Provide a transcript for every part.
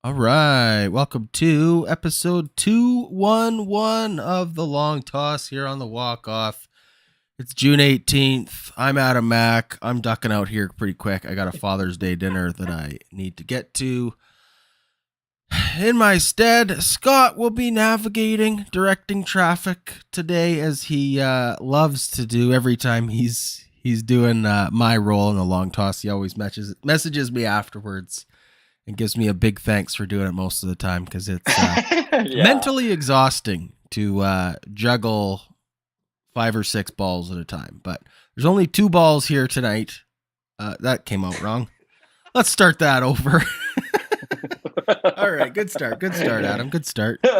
All right, welcome to episode 211 of the Long Toss here on the Walkoff. It's June 18th. I'm Adam Mack. I'm ducking out here pretty quick. I got a Father's Day dinner that I need to get to. In my stead, Scott will be directing traffic today, as he loves to do every time he's doing my role in the Long Toss. He always messages me afterwards and gives me a big thanks for doing it most of the time, because it's mentally exhausting to juggle 5 or 6 balls at a time. But there's only 2 balls here tonight. That came out wrong. Let's start that over. All right, good start, Adam. Good start. Maybe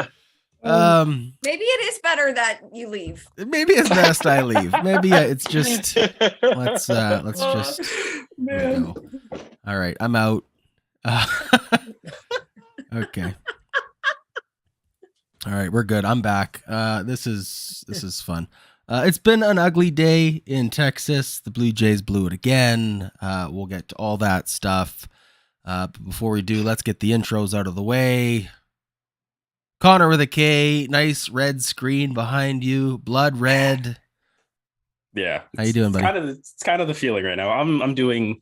it is better that you leave. Maybe it's best I leave. Maybe it's just let's just go. All right, I'm out. Okay. All right, we're good. I'm back. This is fun. It's been an ugly day in Texas. The Blue Jays blew it again. We'll get to all that stuff. But before we do, let's get the intros out of the way. Connor with a K, nice red screen behind you, blood red. Yeah. How you doing, buddy? It's kind of the feeling right now. I'm doing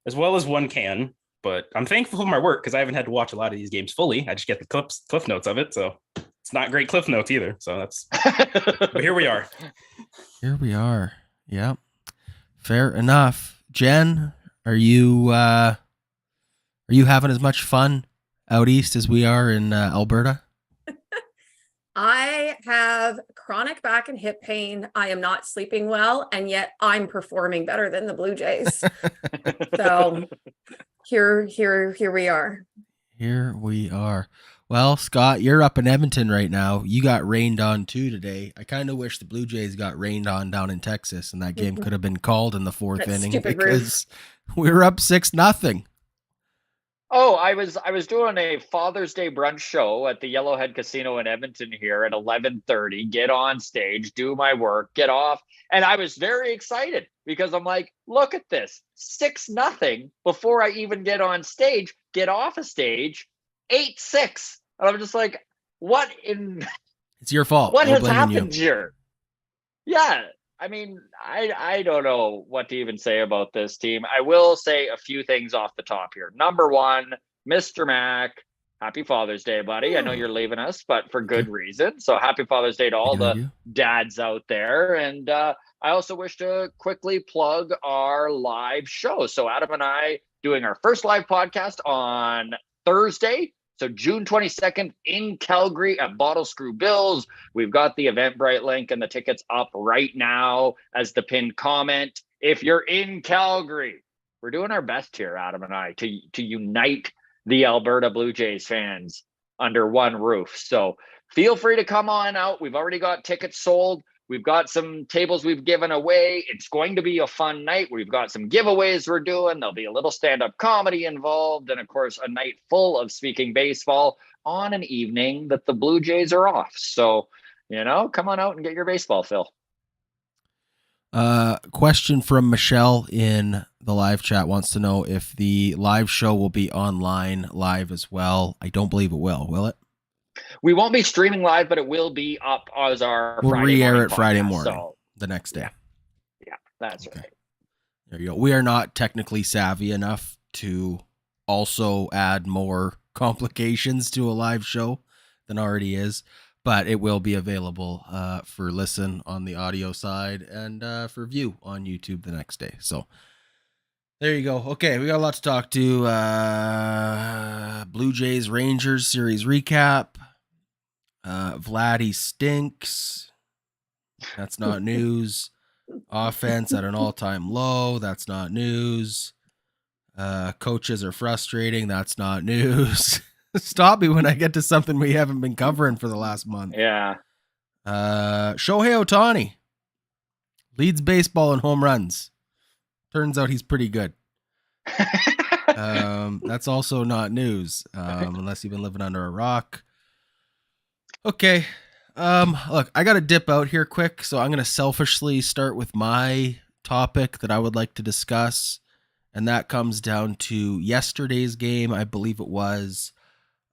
as well as one can. But I'm thankful for my work because I haven't had to watch a lot of these games fully. I just get the cliff notes of it. So it's not great cliff notes either. So that's, but here we are. Here we are. Yeah. Fair enough. Jenn, are you having as much fun out east as we are in Alberta? I have chronic back and hip pain. I am not sleeping well, and yet I'm performing better than the Blue Jays. So here we are. Here we are. Well, Scott, you're up in Edmonton right now. You got rained on too today. I kind of wish the Blue Jays got rained on down in Texas, and that game could have been called in the 4th inning because we were up 6-0. Oh, I was doing a Father's Day brunch show at the Yellowhead Casino in Edmonton here at 11:30. Get on stage, do my work, get off, and I was very excited because I'm like, look at this, 6-0 before I even get on stage, get off a stage, 8-6, and I'm just like, what in? It's your fault. What has happened here? Yeah. I mean, I don't know what to even say about this team. I will say a few things off the top here. Number one, Mr. Mac, happy Father's Day, buddy. I know you're leaving us, but for good reason. So happy Father's Day to all the dads out there. And I also wish to quickly plug our live show. So Adam and I doing our first live podcast on Thursday. So June 22nd in Calgary at Bottle Screw Bills. We've got the Eventbrite link and the tickets up right now as the pinned comment. If you're in Calgary, we're doing our best here, Adam and I, to unite the Alberta Blue Jays fans under one roof. So feel free to come on out. We've already got tickets sold. We've got some tables we've given away. It's going to be a fun night. We've got some giveaways we're doing. There'll be a little stand-up comedy involved. And, of course, a night full of speaking baseball on an evening that the Blue Jays are off. So, come on out and get your baseball fill. Question from Michelle in the live chat wants to know if the live show will be online live as well. I don't believe it will it? We won't be streaming live, but it will be up as our We'll Friday re-air morning it Friday podcast, morning, so the next day. Yeah, that's okay. Right. There you go. We are not technically savvy enough to also add more complications to a live show than already is, but it will be available for listen on the audio side and for view on YouTube the next day. So there you go. Okay, we got a lot to talk to. Blue Jays Rangers series recap. Vladdy stinks. That's not news. Offense at an all-time low. That's not news. Coaches are frustrating. That's not news. Stop me when I get to something we haven't been covering for the last month. Yeah. Shohei Ohtani leads baseball in home runs. Turns out he's pretty good. That's also not news, unless you've been living under a rock. Okay. Look, I got to dip out here quick, so I'm going to selfishly start with my topic that I would like to discuss, and that comes down to yesterday's game. I believe it was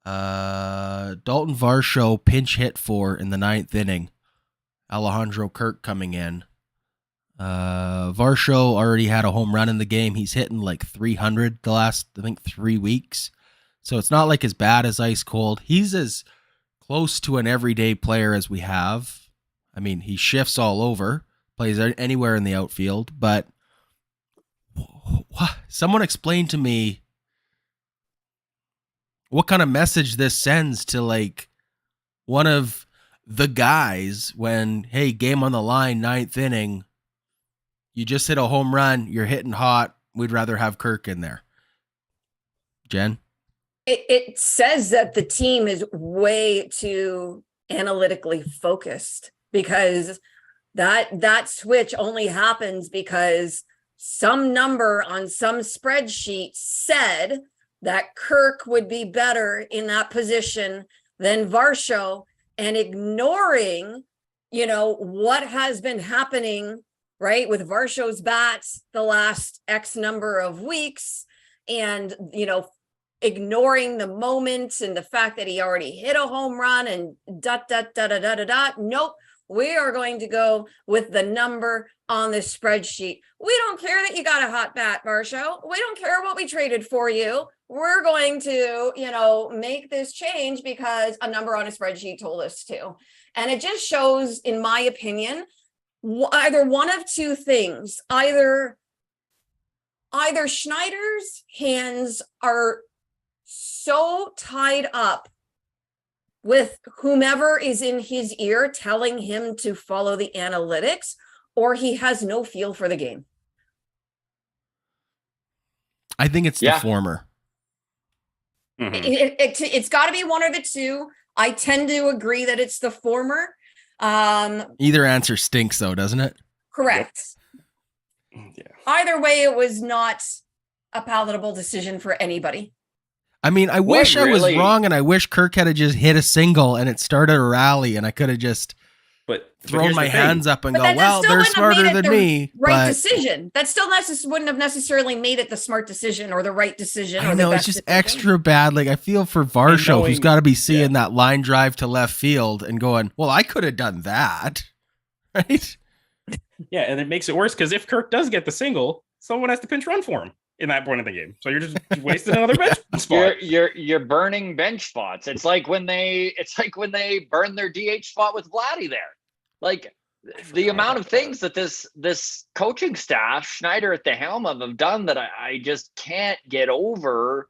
Dalton Varsho pinch hit for in the 9th inning. Alejandro Kirk coming in. Varsho already had a home run in the game. He's hitting like 300 the last, I think, 3 weeks. So it's not like as bad as ice cold. He's as close to an everyday player as we have. I mean, he shifts all over, plays anywhere in the outfield, but someone explain to me what kind of message this sends to like one of the guys when, hey, game on the line, 9th inning, you just hit a home run, you're hitting hot, we'd rather have Kirk in there. Jen? It says that the team is way too analytically focused, because that switch only happens because some number on some spreadsheet said that Kirk would be better in that position than Varsho, and ignoring, what has been happening, right, with Varsho's bats the last X number of weeks, and, ignoring the moments and the fact that he already hit a home run and Nope. We are going to go with the number on this spreadsheet. We don't care that you got a hot bat, Varsho. We don't care what we traded for you. We're going to, make this change because a number on a spreadsheet told us to. And it just shows, in my opinion, either one of two things. Either Schneider's hands are so tied up with whomever is in his ear telling him to follow the analytics, or he has no feel for the game. I think it's the former. Mm-hmm. It's got to be one of the two. I tend to agree that it's the former. Either answer stinks, though, doesn't it? Correct. Yeah. Either way, it was not a palatable decision for anybody. I mean, I wish I was wrong, and I wish Kirk had just hit a single and it started a rally, and I could have just thrown my hands up and go, well, they're smarter than me. Right decision. That still wouldn't have necessarily made it the smart decision or the right decision. I know, it's just extra bad. Like, I feel for Varsho, who's got to be seeing that line drive to left field and going, well, I could have done that. Right? Yeah, and it makes it worse because if Kirk does get the single, someone has to pinch run for him in that point of the game. So you're just wasting another bench spot. You're burning bench spots. It's like when they burn their DH spot with Vladdy there. Like, the amount of things that this coaching staff, Schneider at the helm of, have done that I just can't get over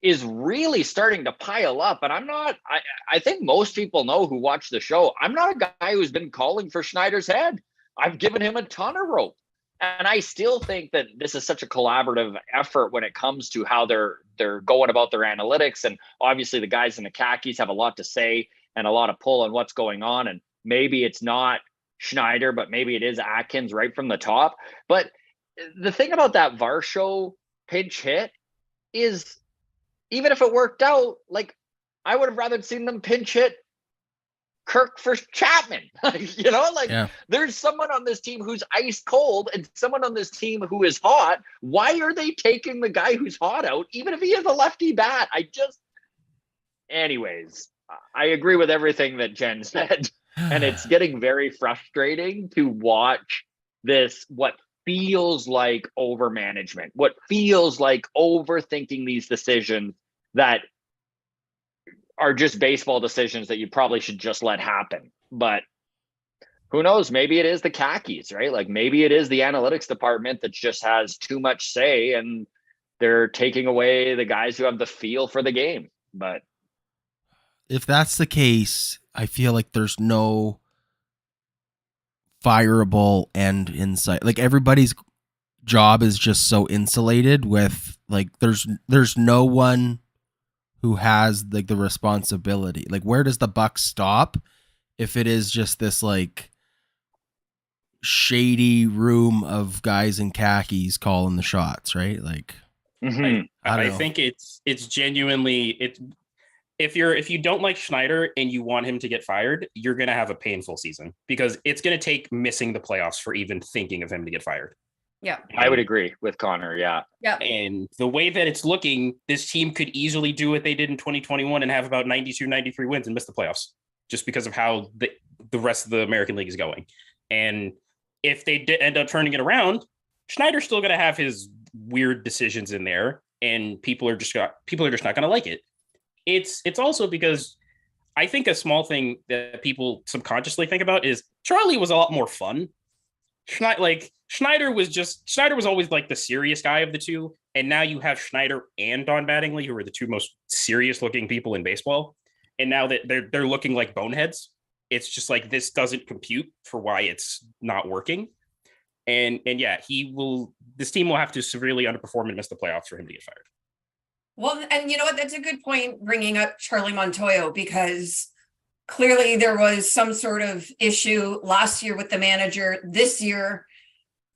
is really starting to pile up. And I think most people know who watch the show, I'm not a guy who's been calling for Schneider's head. I've given him a ton of rope. And I still think that this is such a collaborative effort when it comes to how they're going about their analytics. And obviously the guys in the khakis have a lot to say and a lot of pull on what's going on. And maybe it's not Schneider, but maybe it is Atkins right from the top. But the thing about that Varsho pinch hit is, even if it worked out, like, I would have rather seen them pinch hit Kirk for Chapman. There's someone on this team who's ice cold and someone on this team who is hot. Why are they taking the guy who's hot out, even if he has a lefty bat? Anyways, I agree with everything that Jen said. And it's getting very frustrating to watch this, what feels like over management, what feels like overthinking these decisions that are just baseball decisions that you probably should just let happen. But who knows? Maybe it is the khakis, right? Like, maybe it is the analytics department that just has too much say and they're taking away the guys who have the feel for the game. But if that's the case, I feel like there's no fireable end insight. Like, everybody's job is just so insulated with, like, there's no one who has, like, the responsibility. Like, where does the buck stop if it is just this, like, shady room of guys in khakis calling the shots, right? Like, I think it's genuinely, if you don't like Schneider and you want him to get fired, you're going to have a painful season, because it's going to take missing the playoffs for even thinking of him to get fired. Yeah. I would agree with Connor. Yeah. Yeah. And the way that it's looking, this team could easily do what they did in 2021 and have about 92, 93 wins and miss the playoffs just because of how the rest of the American League is going. And if they end up turning it around, Schneider's still going to have his weird decisions in there, and people are just not going to like it. It's also because I think a small thing that people subconsciously think about is Charlie was a lot more fun. Schneider was always like the serious guy of the two, and now you have Schneider and Don Mattingly, who are the two most serious looking people in baseball, and now that they're looking like boneheads, it's just like this doesn't compute for why it's not working. And yeah, this team will have to severely underperform and miss the playoffs for him to get fired. Well, and you know what? That's a good point bringing up Charlie Montoyo, because clearly there was some sort of issue last year with the manager. This year,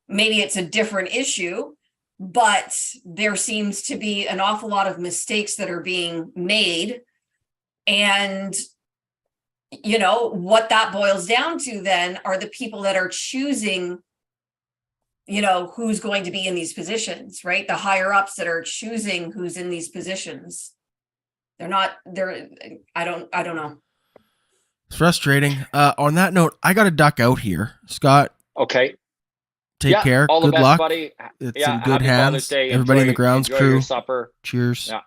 maybe it's a different issue, but there seems to be an awful lot of mistakes that are being made. And, you know, what that boils down to then are the people that are choosing, you know, who's going to be in these positions, right? The higher ups that are choosing who's in these positions. I don't know. It's frustrating. On that note, I got to duck out here. Scott. Okay. Take care. All good the best, luck. buddy. It's in good happy hands. Father's Day. Everybody in the grounds enjoy crew. Your supper. Cheers. Yeah.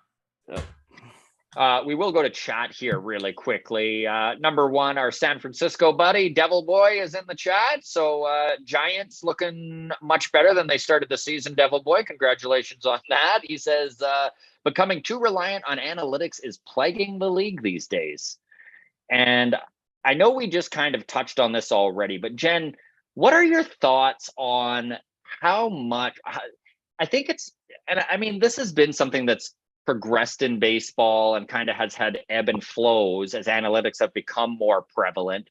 We will go to chat here really quickly. Number one, our San Francisco buddy, Devil Boy, is in the chat. So Giants looking much better than they started the season, Devil Boy. Congratulations on that. He says, becoming too reliant on analytics is plaguing the league these days. And I know we just kind of touched on this already, but Jen, what are your thoughts on how much, I think it's, and I mean, this has been something that's progressed in baseball and kind of has had ebb and flows as analytics have become more prevalent.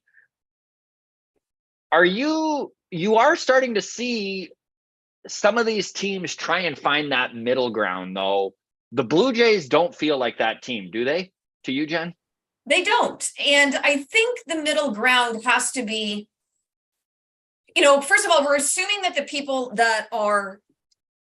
You are starting to see some of these teams try and find that middle ground, though. The Blue Jays don't feel like that team, do they? To you, Jen? They don't. And I think the middle ground has to be, you know, first of all, we're assuming that the people that are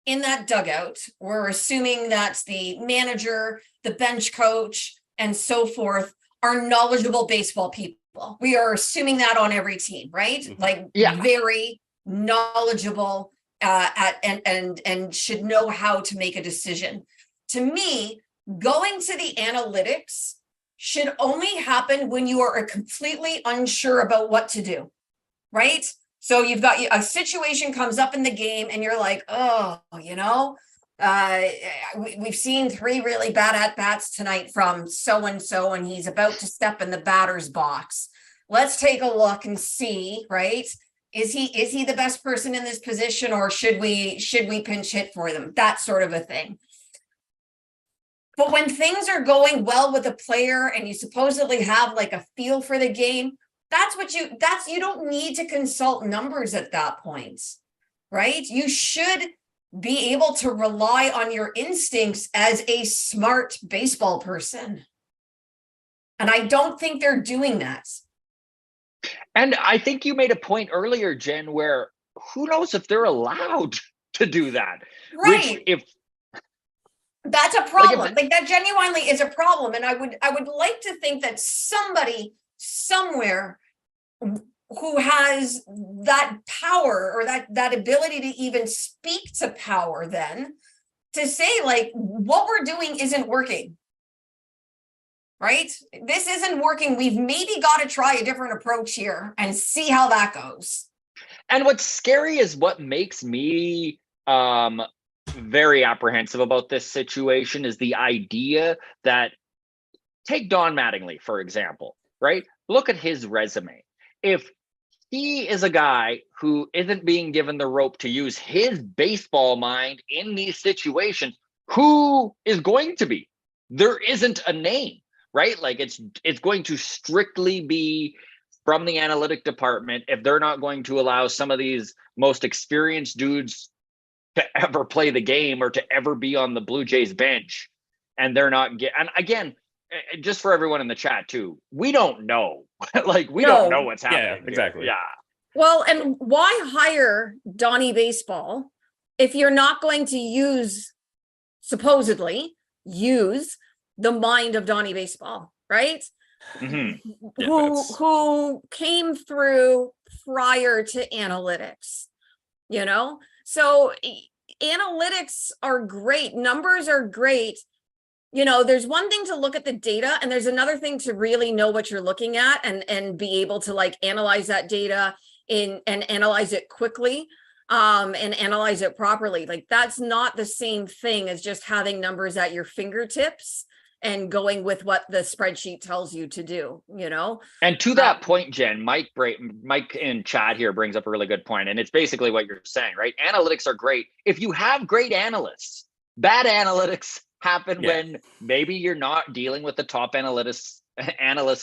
in that dugout, we're assuming that the manager, the bench coach, and so forth are knowledgeable baseball people. We are assuming that on every team, right? Mm-hmm. Like very knowledgeable and should know how to make a decision. To me, going to the analytics should only happen when you are completely unsure about what to do, right? So you've got a situation comes up in the game and you're like, oh, you know, we've seen 3 really bad at-bats tonight from so-and-so, and he's about to step in the batter's box. Let's take a look and see, right? Is he the best person in this position, or should we pinch hit for them? That sort of a thing. But when things are going well with a player and you supposedly have like a feel for the game, you don't need to consult numbers at that point, right? You should be able to rely on your instincts as a smart baseball person. And I don't think they're doing that. And I think you made a point earlier, Jen, where who knows if they're allowed to do that. Right. Which, that's a problem. Like that genuinely is a problem. And I would like to think that somebody somewhere who has that power or that ability to even speak to power then to say, like, what we're doing isn't working, right? This isn't working. We've maybe got to try a different approach here and see how that goes. And what's scary is what makes me very apprehensive about this situation is the idea that, take Don Mattingly, for example, right? Look at his resume. If he is a guy who isn't being given the rope to use his baseball mind in these situations, who is going to be? There isn't a name, right? Like it's going to strictly be from the analytic department if they're not going to allow some of these most experienced dudes to ever play the game or to ever be on the Blue Jays bench. And they're not and again, just for everyone in the chat too, we don't know. Like we don't know what's happening. Yeah, exactly. Yeah. Well, and why hire Donnie Baseball if you're not going to supposedly use the mind of Donnie Baseball, right? Mm-hmm. Who came through prior to analytics, So analytics are great. Numbers are great. There's one thing to look at the data, and there's another thing to really know what you're looking at and be able to like analyze that data and analyze it quickly, and analyze it properly. Like, that's not the same thing as just having numbers at your fingertips and going with what the spreadsheet tells you to do, And to that point, Jen, Mike in chat here brings up a really good point, and it's basically what you're saying, right? Analytics are great if you have great analysts. Bad analytics happen when maybe you're not dealing with the top analysts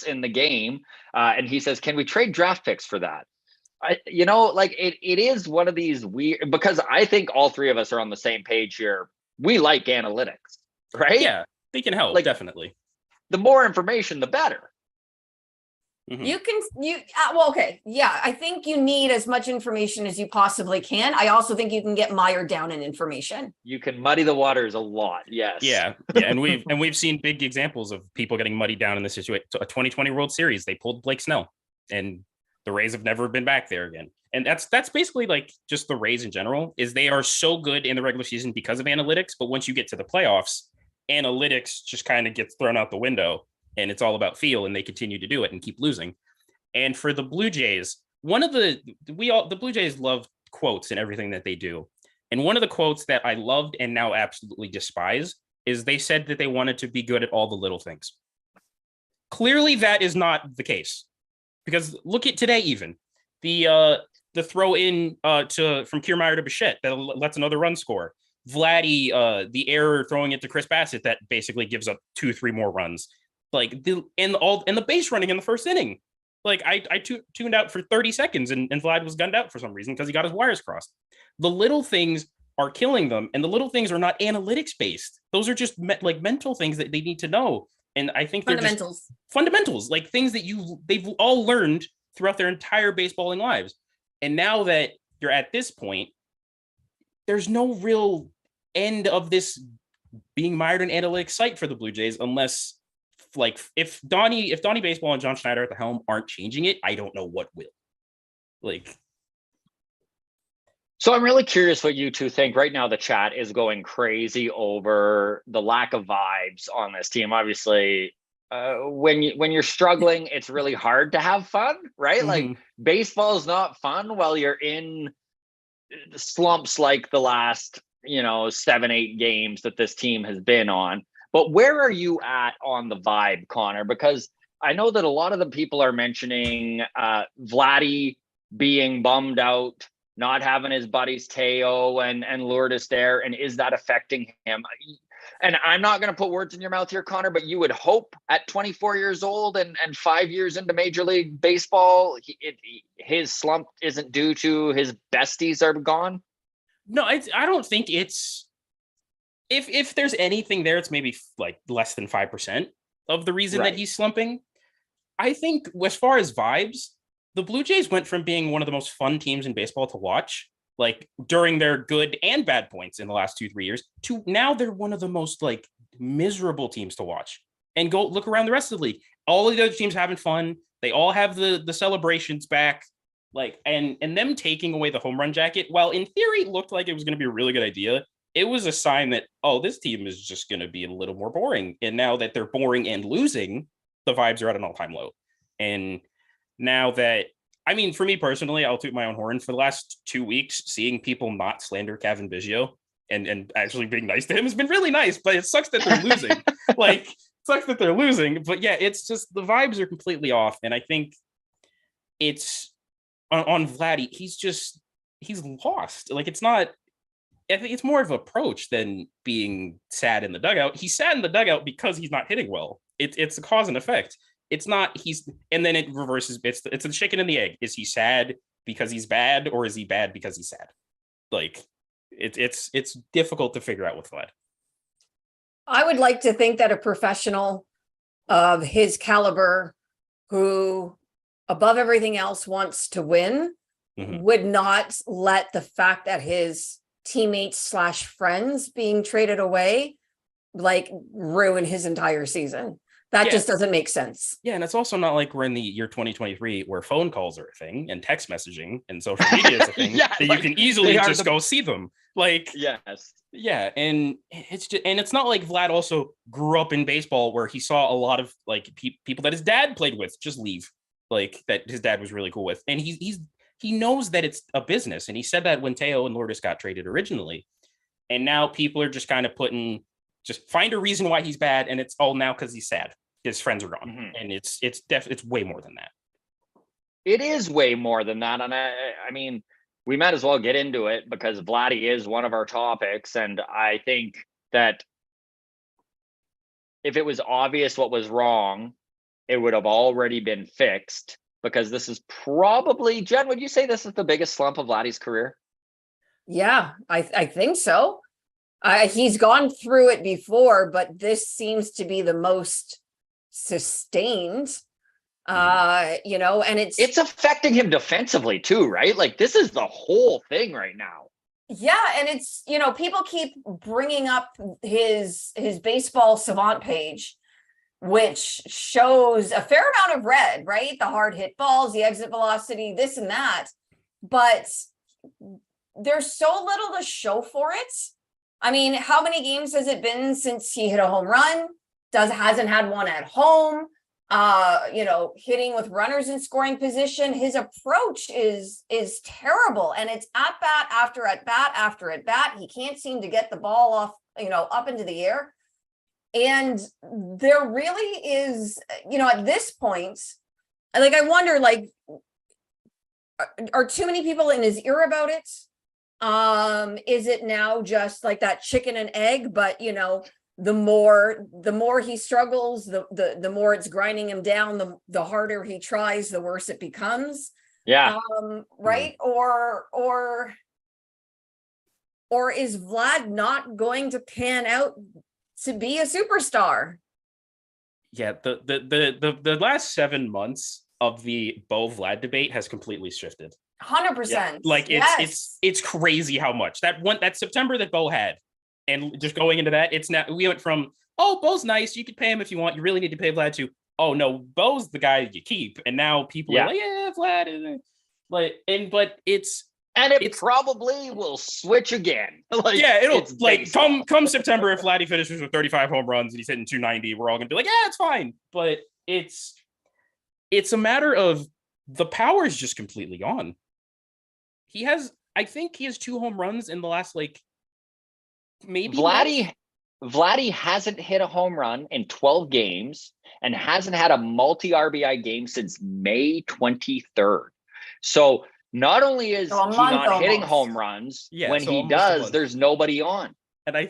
in the game. And he says, can we trade draft picks for that? It is one of these weird, because I think all three of us are on the same page here. We like analytics, right? Yeah, they can help, definitely. The more information, the better. Mm-hmm. Okay. Yeah, I think you need as much information as you possibly can. I also think you can get mired down in information. You can muddy the waters a lot. Yes. Yeah. And we've seen big examples of people getting muddied down in this situation. A 2020 World Series, they pulled Blake Snell, and the Rays have never been back there again. And that's basically like just the Rays in general, is they are so good in the regular season because of analytics. But once you get to the playoffs, analytics just kind of gets thrown out the window, and it's all about feel, and they continue to do it and keep losing. And for the Blue Jays, the Blue Jays love quotes and everything that they do. And one of the quotes that I loved and now absolutely despise is they said that they wanted to be good at all the little things. Clearly that is not the case, because look at today, even the throw in from Kiermaier to Bichette that lets another run score. Vladdy, the error throwing it to Chris Bassett that basically gives up 2-3 more runs. Like the base running in the first inning. Like I tuned out for 30 seconds and Vlad was gunned out for some reason because he got his wires crossed. The little things are killing them, and the little things are not analytics based. Those are just mental things that they need to know. And I think they're fundamentals, like things that they've all learned throughout their entire baseballing lives. And now that you're at this point, there's no real end of this being mired in analytics sight for the Blue Jays, unless if Donnie Baseball and John Schneider at the helm aren't changing it, I don't know what will. So I'm really curious what you two think. Right now, the chat is going crazy over the lack of vibes on this team. Obviously, when you're struggling, it's really hard to have fun, right? Mm-hmm. Like, baseball is not fun while you're in slumps like the last 7-8 games that this team has been on. But where are you at on the vibe, Connor? Because I know that a lot of the people are mentioning Vladdy being bummed out, not having his buddies Teo and Lourdes there, and is that affecting him? And I'm not going to put words in your mouth here, Connor, but you would hope at 24 years old and 5 years into Major League Baseball, his slump isn't due to his besties are gone? No, I don't think it's... If there's anything there, it's maybe like less than 5% of the reason that he's slumping. I think as far as vibes, the Blue Jays went from being one of the most fun teams in baseball to watch, like during their good and bad points in the last 2-3 years, to now they're one of the most like miserable teams to watch. And go look around the rest of the league. All of the other teams having fun. They all have the celebrations back. And them taking away the home run jacket, while in theory it looked like it was going to be a really good idea, it was a sign that, this team is just going to be a little more boring. And now that they're boring and losing, the vibes are at an all-time low. And now that, for me personally, I'll toot my own horn. For the last 2 weeks, seeing people not slander Kevin Biggio and actually being nice to him has been really nice, but it sucks that they're losing. But yeah, it's just the vibes are completely off. And I think it's on Vladdy, he's lost. Like, it's not... I think it's more of an approach than being sad in the dugout. He's sad in the dugout because he's not hitting well. It's a cause and effect. It's not and then it reverses. It's the chicken and the egg. Is he sad because he's bad, or is he bad because he's sad? Like, it's difficult to figure out with Vlad. I would like to think that a professional of his caliber, who above everything else wants to win, would not let the fact that his teammates slash friends being traded away, like ruin his entire season. That just doesn't make sense. Yeah, and it's also not like we're in the year 2023 where phone calls are a thing and text messaging and social media is a thing that you can easily just go see them. Like, yes. Yeah, and it's not like Vlad also grew up in baseball where he saw a lot of like people that his dad played with just leave, like that his dad was really cool with, and he knows that it's a business, and he said that when Teo and Lourdes got traded originally, and now people are just kind of just find a reason why he's bad, and it's all now because he's sad. His friends are gone, and it's way more than that. It is way more than that, and I mean, we might as well get into it because Vladdy is one of our topics, and I think that if it was obvious what was wrong, it would have already been fixed. Because this is probably, Jen, would you say this is the biggest slump of Vladdy's career? Yeah, I think so. He's gone through it before, but this seems to be the most sustained, and it's affecting him defensively too, right? Like this is the whole thing right now. Yeah, and it's, people keep bringing up his baseball savant page, which shows a fair amount of red, right? The hard hit balls, the exit velocity, this and that, but there's so little to show for it. I mean, how many games has it been since he hit a home run? Hasn't had one at home, hitting with runners in scoring position. His approach is terrible. And it's at bat after at bat after at bat. He can't seem to get the ball off, up into the air. And there really is, at this point, like, I wonder, like, are too many people in his ear about it? Is it now just like that chicken and egg, but the more he struggles, the more it's grinding him down, the harder he tries, the worse it becomes. Yeah. Right. Or is Vlad not going to pan out to be a superstar? Yeah. The last 7 months of the Bo Vlad debate has completely shifted. 100%. Yeah. Like it's crazy how much that September that Bo had. And just going into that, it's now we went from, oh, Bo's nice, you could pay him if you want, you really need to pay Vlad to, oh no, Bo's the guy you keep. And now people are like, yeah, Vlad is like, but it's probably will switch again. Like, yeah, it'll like come September, if Vladdy finishes with 35 home runs and he's hitting 290, we're all gonna be like, yeah, it's fine. But it's a matter of the power is just completely gone. I think he has 2 home runs in the last maybe Vladdy hasn't hit a home run in 12 games and hasn't had a multi-RBI game since May 23rd. So not only is he not hitting home runs, when he does, there's nobody on. And I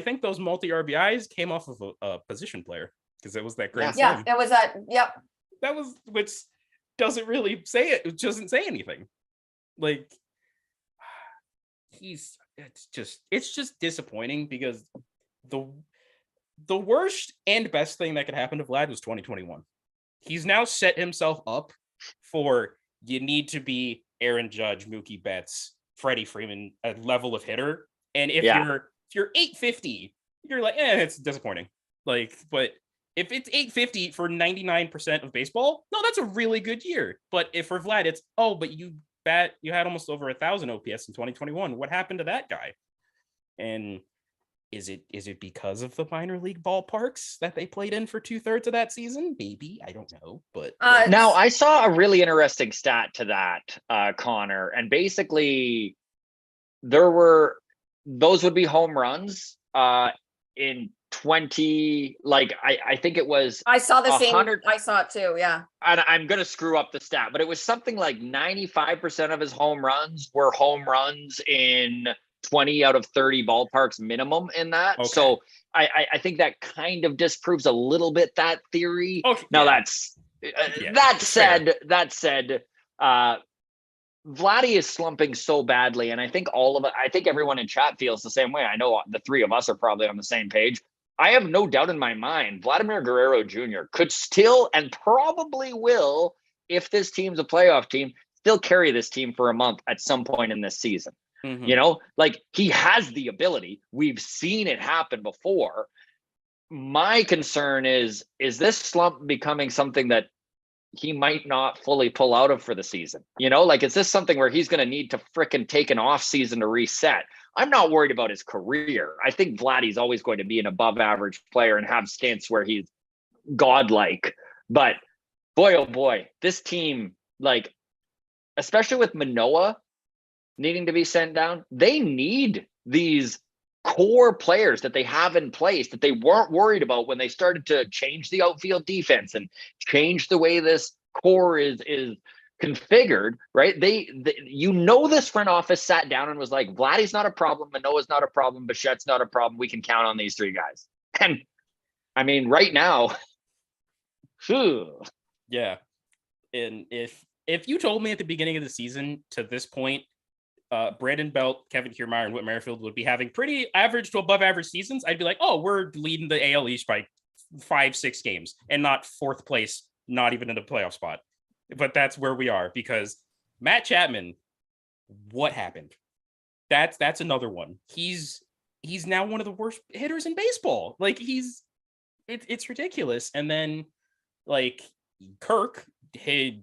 think those multi-RBIs came off of a position player because it was that grand slam. Yeah, it was that. Yep. That was, which doesn't really say it. It doesn't say anything. Like it's just disappointing because the worst and best thing that could happen to Vlad was 2021. He's now set himself up for, you need to be Aaron Judge, Mookie Betts, Freddie Freeman, a level of hitter. And if you're 850, you're like, it's disappointing. Like, but if it's 850 for 99% of baseball, no, that's a really good year. But if for Vlad, it's, but you had almost over 1,000 OPS in 2021. What happened to that guy? And is it because of the minor league ballparks that they played in for 2/3 of that season? Maybe, I don't know. But now I saw a really interesting stat to that, Connor, and basically those would be home runs in 20, I think it was, I saw the same. I saw it too. Yeah. And I'm going to screw up the stat, but it was something like 95% of his home runs were home runs in 20 out of 30 ballparks minimum in that. Okay. So I think that kind of disproves a little bit that theory. Okay. Now that said, Vladdy is slumping so badly. And I think I think everyone in chat feels the same way. I know the 3 of us are probably on the same page. I have no doubt in my mind, Vladimir Guerrero Jr. could still and probably will, if this team's a playoff team, still carry this team for a month at some point in this season. Mhm. You know, like he has the ability. We've seen it happen before. My concern is this slump becoming something that he might not fully pull out of for the season? You know, like, is this something where he's going to need to frickin' take an off season to reset? I'm not worried about his career. I think Vladdy's always going to be an above average player and have stints where he's godlike. But boy, oh boy, this team, like, especially with Manoah needing to be sent down, they need these core players that they have in place that they weren't worried about when they started to change the outfield defense and change the way this core is configured, right? You know, this front office sat down and was like, Vladdy's not a problem, Manoah's not a problem, Bichette's not a problem. We can count on these three guys. And I mean, right now, yeah. And if you told me at the beginning of the season to this point, Brandon Belt, Kevin Kiermaier, and Whit Merrifield would be having pretty average to above average seasons, I'd be like, oh, we're leading the AL East by 5-6 games and not fourth place, not even in a playoff spot. But that's where we are, because Matt Chapman, what happened? That's another one. He's now one of the worst hitters in baseball. Like, it's ridiculous. And then, like, Kirk, hey,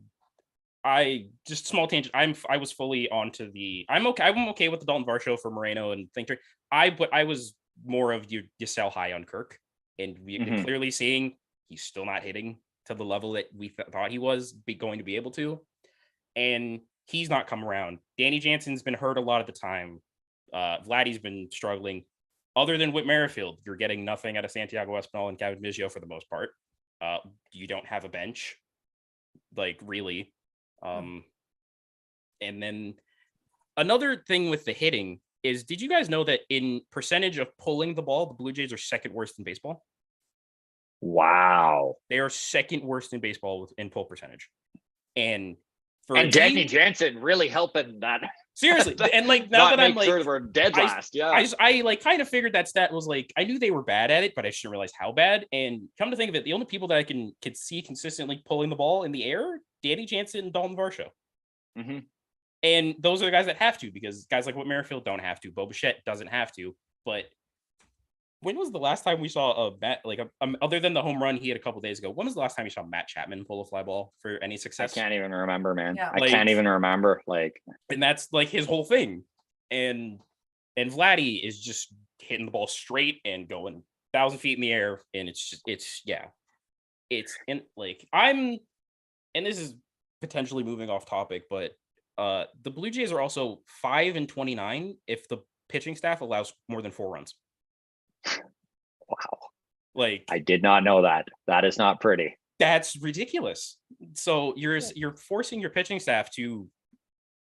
just small tangent. I was fully onto I'm okay with the Dalton Varsho for Moreno and think but I was more of you sell high on Kirk, and we've been clearly seeing he's still not hitting to the level that we thought he was going to be able to, and he's not come around. Danny Jansen's been hurt a lot of the time. Vladdy's been struggling. Other than Whit Merrifield, you're getting nothing out of Santiago Espinal and Kevin Biggio for the most part. You don't have a bench, like, really. And then another thing with the hitting is, did you guys know that in percentage of pulling the ball, the Blue Jays are second worst in baseball? Wow. They are second worst in baseball in pull percentage. And Danny Jansen really helping that. Seriously. And like, now that I'm like, sure we're dead last. Yeah. I like kind of figured that stat was like, I knew they were bad at it, but I shouldn't realize how bad. And come to think of it, the only people that I can see consistently pulling the ball in the air, Danny Jansen and Dalton Varsho. Mm-hmm. And those are the guys that have to, because guys like Whit Merrifield don't have to. Bo Bichette doesn't have to. But when was the last time we saw other than the home run he had a couple days ago, when was the last time you saw Matt Chapman pull a fly ball for any success? I can't even remember, man. Yeah. I can't even remember. Like, and that's like his whole thing. And Vladdy is just hitting the ball straight and going 1,000 feet in the air. And it's and this is potentially moving off topic, but the Blue Jays are also 5-29 if the pitching staff allows more than 4 runs. Wow. Like, I did not know that. That is not pretty. That's ridiculous. So you're forcing your pitching staff to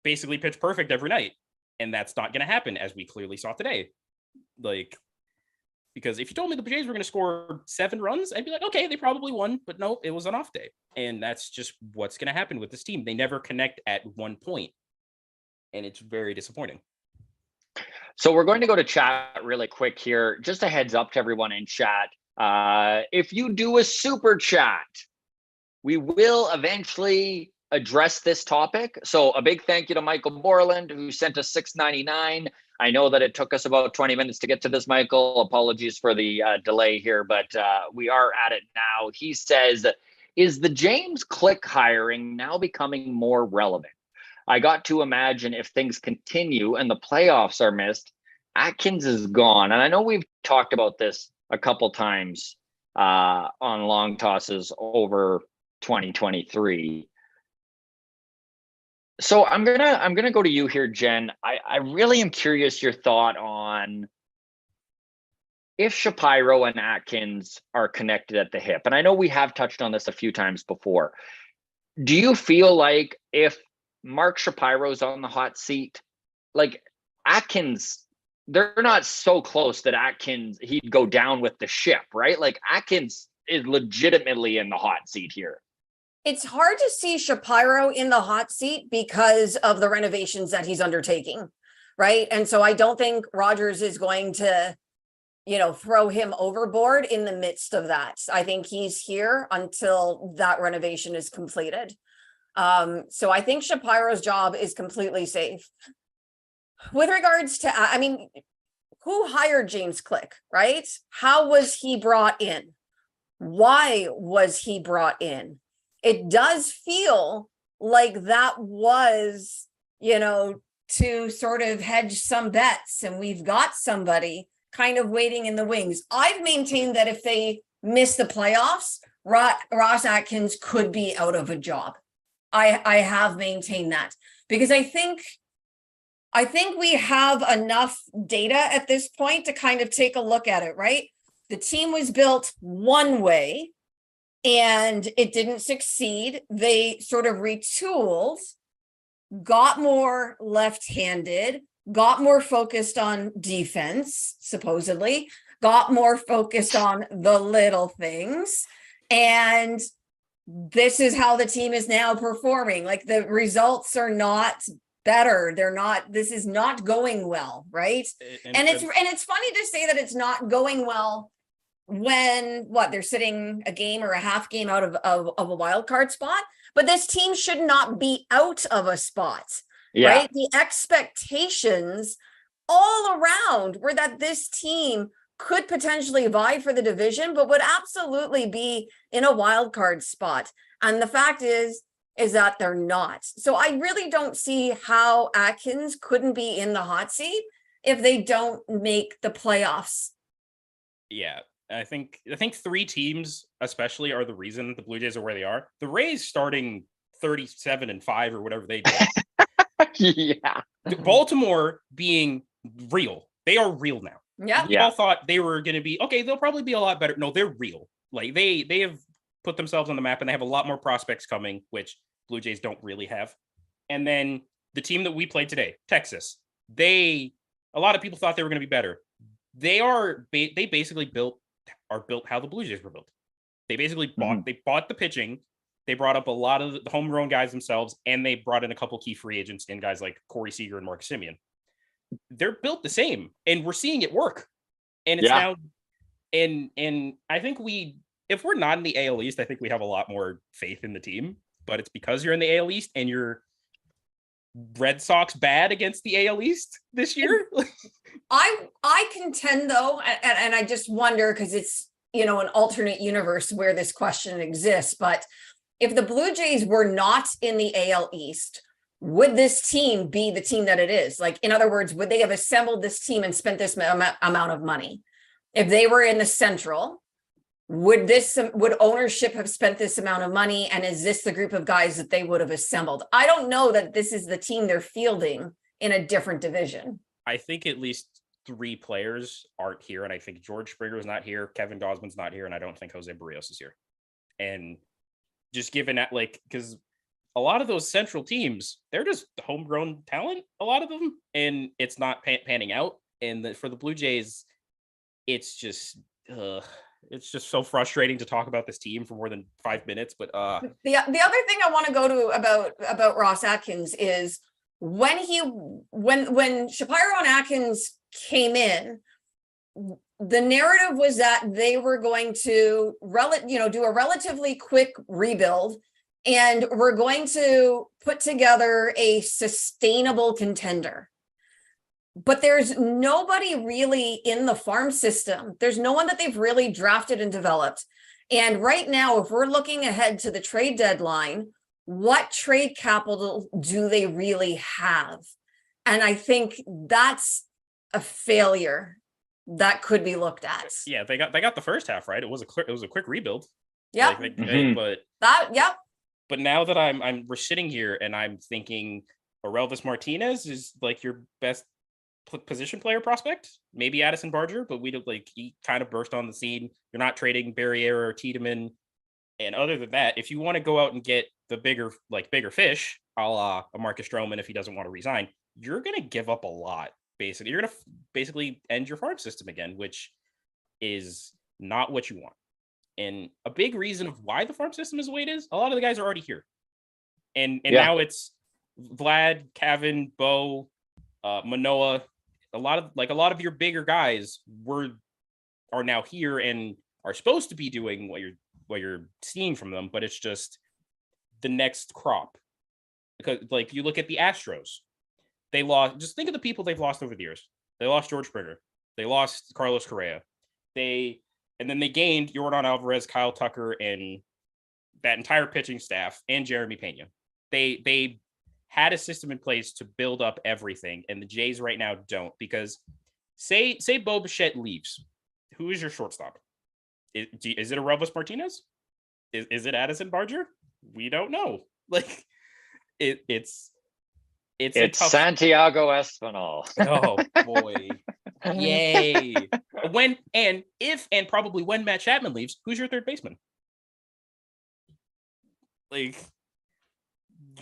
basically pitch perfect every night, and that's not going to happen, as we clearly saw today. Like, because if you told me the Blue Jays were going to score 7 runs, I'd be like, okay, they probably won, but no, it was an off day. And that's just what's going to happen with this team. They never connect at one point, and it's very disappointing. So we're going to go to chat really quick here. Just a heads up to everyone in chat. If you do a super chat, we will eventually address this topic. So a big thank you to Michael Borland, who sent us $6.99. I know that it took us about 20 minutes to get to this, Michael. Apologies for the delay here, but we are at it now. He says, is the James Click hiring now becoming more relevant? I got to imagine if things continue and the playoffs are missed, Atkins is gone. And I know we've talked about this a couple times on long tosses over 2023. So I'm gonna go to you here, Jen. I really am curious your thought on if Shapiro and Atkins are connected at the hip. And I know we have touched on this a few times before. Do you feel like if Mark Shapiro's on the hot seat, like Atkins, they're not so close that Atkins, he'd go down with the ship, right? Like Atkins is legitimately in the hot seat here. It's hard to see Shapiro in the hot seat because of the renovations that he's undertaking, right? And so I don't think Rogers is going to, throw him overboard in the midst of that. I think he's here until that renovation is completed. So I think Shapiro's job is completely safe. with regards to, I mean, who hired James Click, right? How was he brought in? Why was he brought in? It does feel like that was, to sort of hedge some bets, and we've got somebody kind of waiting in the wings. I've maintained that if they miss the playoffs, Ross Atkins could be out of a job. I have maintained that because I think we have enough data at this point to kind of take a look at it, right? The team was built one way and it didn't succeed. They sort of retooled, got more left-handed, got more focused on defense, supposedly, got more focused on the little things. And this is how the team is now performing. Like, the results are not better. This is not going well, right? And it's funny to say that it's not going well when they're sitting a game or a half game out of a wild card spot, but this team should not be out of a spot, right? The expectations all around were that this team could potentially vie for the division, but would absolutely be in a wild card spot. And the fact is that they're not. So I really don't see how Atkins couldn't be in the hot seat if they don't make the playoffs. Yeah. I think 3 teams especially are the reason the Blue Jays are where they are. The Rays starting 37-5 or whatever they did. Yeah. Baltimore being real. They are real now. Yeah. We all thought they were going to be, okay, they'll probably be a lot better. No, they're real. Like, they have put themselves on the map, and they have a lot more prospects coming, which Blue Jays don't really have. And then the team that we played today, Texas, a lot of people thought they were going to be better. They basically are built how the Blue Jays were built. They basically bought the pitching. They brought up a lot of the homegrown guys themselves, and they brought in a couple key free agents in guys like Corey Seager and Mark Semien. They're built the same, and we're seeing it work. And it's now, and I think if we're not in the AL East, I think we have a lot more faith in the team. But it's because you're in the AL East and you're Red Sox bad against the AL East this year. I contend, though, and I just wonder, because it's, an alternate universe where this question exists, but if the Blue Jays were not in the AL East, would this team be the team that it is? Like, in other words, would they have assembled this team and spent this amount of money? If they were in the Central, would ownership have spent this amount of money? And is this the group of guys that they would have assembled? I don't know that this is the team they're fielding in a different division. I think at least 3 players aren't here. And I think George Springer's not here. Kevin Gausman's not here. And I don't think Jose Barrios is here. And just given that, because a lot of those Central teams, they're just homegrown talent, a lot of them. And it's not panning out. And for the Blue Jays, it's just so frustrating to talk about this team for more than 5 minutes. But the other thing I want to go to about Ross Atkins is when Shapiro and Atkins came in, the narrative was that they were going to do a relatively quick rebuild, and we're going to put together a sustainable contender. But there's nobody really in the farm system. There's no one that they've really drafted and developed. And right now, if we're looking ahead to the trade deadline, what trade capital do they really have? And I think that's a failure that could be looked at. Yeah, they got the first half right. It was a quick rebuild. Yeah, but now that we're sitting here and I'm thinking Orelvis Martinez is like your best position player prospect, maybe Addison Barger, but he kind of burst on the scene. You're not trading Barriera or Tiedemann. And other than that, if you want to go out and get the bigger fish, a la a Marcus Strowman, if he doesn't want to resign, you're going to give up a lot. Basically, you're going to basically end your farm system again, which is not what you want. And a big reason of why the farm system is the way it is, a lot of the guys are already here. And now it's Vlad, Cavan, Bo, Manoah. A lot of your bigger guys are now here and are supposed to be doing what you're seeing from them, but it's just the next crop. Because you look at the Astros, They lost. Just think of the people they've lost over the years. They lost George Springer. They lost Carlos Correa. And then they gained Yordan Alvarez, Kyle Tucker, and that entire pitching staff, and Jeremy Pena. They had a system in place to build up everything, and the Jays right now don't, because say Bo Bichette leaves. Who is your shortstop? Is it Aroldis Martinez? Is it Addison Barger? We don't know. Like it's tough... Santiago Espinal. Oh boy. Yay. Probably when Matt Chapman leaves, who's your third baseman? Like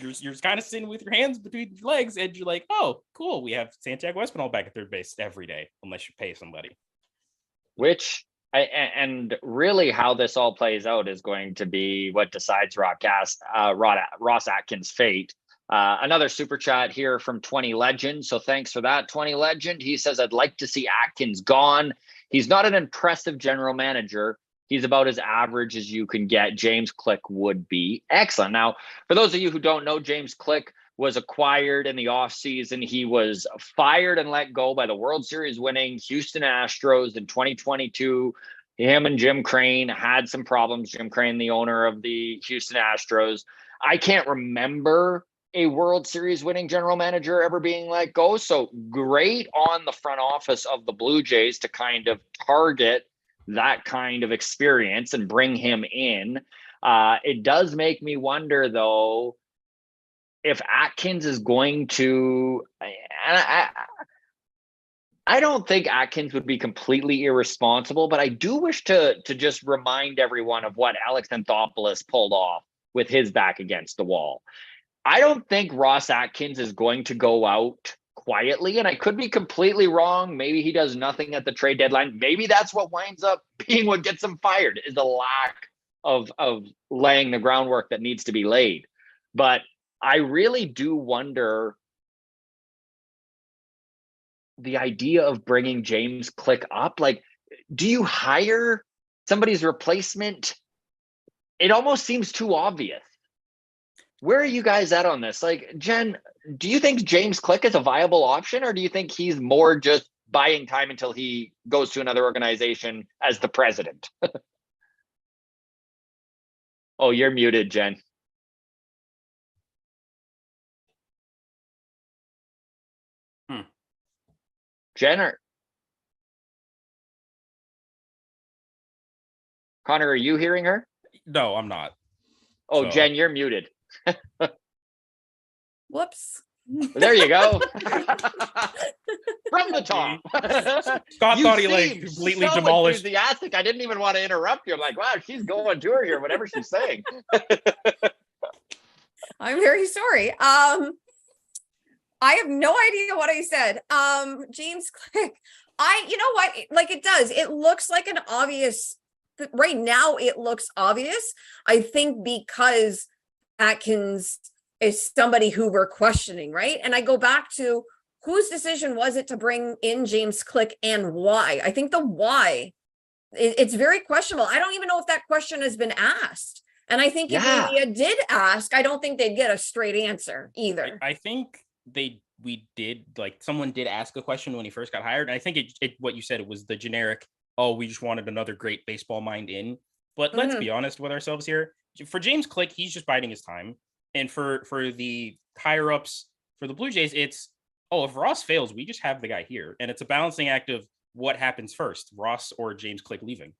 you're kind of sitting with your hands between your legs, and you're like, oh, cool, we have Santiago Espinal back at third base every day, unless you pay somebody. And really how this all plays out is going to be what decides Ross Atkins' fate. Another super chat here from 20 Legend. So thanks for that, 20 Legend. He says, I'd like to see Atkins gone. He's not an impressive general manager. He's about as average as you can get. James Click would be excellent. Now, for those of you who don't know, James Click was acquired in the offseason. He was fired and let go by the World Series winning Houston Astros in 2022. Him and Jim Crane had some problems. Jim Crane, the owner of the Houston Astros. I can't remember a World Series winning general manager ever being let go. So great on the front office of the Blue Jays to kind of target that kind of experience and bring him in. It does make me wonder, though, if Atkins is going to, and I don't think Atkins would be completely irresponsible, but I do wish to just remind everyone of what Alex Anthopoulos pulled off with his back against the wall. I don't think Ross Atkins is going to go out quietly, and I could be completely wrong. Maybe he does nothing at the trade deadline. Maybe that's what winds up being what gets him fired, is the lack of laying the groundwork that needs to be laid. But I really do wonder the idea of bringing James Click up. Like, do you hire somebody's replacement? It almost seems too obvious. Where are you guys at on this? Like, Jen, do you think James Click is a viable option, or do you think he's more just buying time until he goes to another organization as the president? Oh, you're muted, Jen. Jen, Connor, are you hearing her? No, I'm not. Oh, so. Jen, you're muted. Whoops. There you go. From the top. Scott thought he like completely so demolished. Enthusiastic. I didn't even want to interrupt you. I'm like, wow, she's going to her here, whatever she's saying. I'm very sorry. I have no idea what I said. James Click. You know what? Like, it does. It looks like an obvious. Right now, it looks obvious. I think because Atkins is somebody who we're questioning, right? And I go back to whose decision was it to bring in James Click and why? I think the why, it's very questionable. I don't even know if that question has been asked. And I think if India did ask, I don't think they'd get a straight answer either. I think someone did ask a question when he first got hired. And I think what you said, it was the generic, oh, we just wanted another great baseball mind in. But let's be honest with ourselves here. For James Click, he's just biding his time. And for the higher ups, for the Blue Jays, it's, oh, if Ross fails, we just have the guy here. And it's a balancing act of what happens first, Ross or James Click leaving.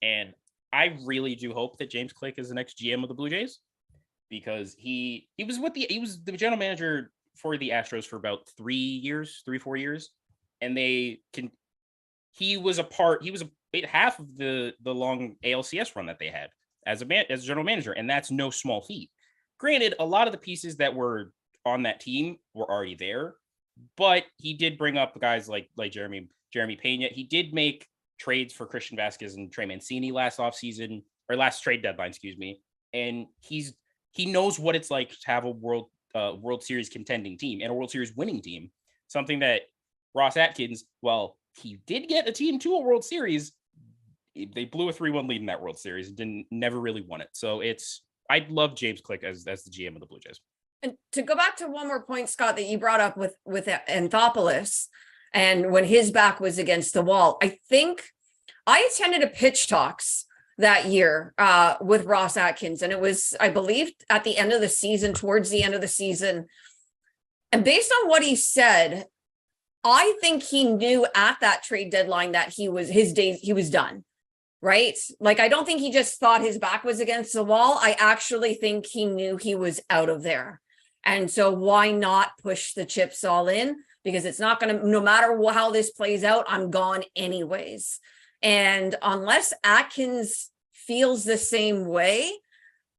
And I really do hope that James Click is the next GM of the Blue Jays, because he was the general manager for the Astros for about 4 years. And he was half of the long ALCS run that they had as a general manager. And that's no small feat. Granted, a lot of the pieces that were on that team were already there, but he did bring up guys like Jeremy Pena. He did make trades for Christian Vasquez and Trey Mancini last trade deadline, and he knows what it's like to have a World Series contending team and a World Series winning team. Something that Ross Atkins, well, he did get a team to a World Series. They blew a 3-1 lead in that World Series, never really won it. So I'd love James Click as the GM of the Blue Jays. And to go back to one more point, Scott, that you brought up with Anthopoulos and when his back was against the wall, I think I attended a pitch talks that year with Ross Atkins, and it was, I believe, at the end of the season, towards the end of the season. And based on what he said, I think he knew at that trade deadline that he was done. Right? Like, I don't think he just thought his back was against the wall. I actually think he knew he was out of there. And so why not push the chips all in? Because it's not going to, no matter how this plays out, I'm gone anyways. And unless Atkins feels the same way,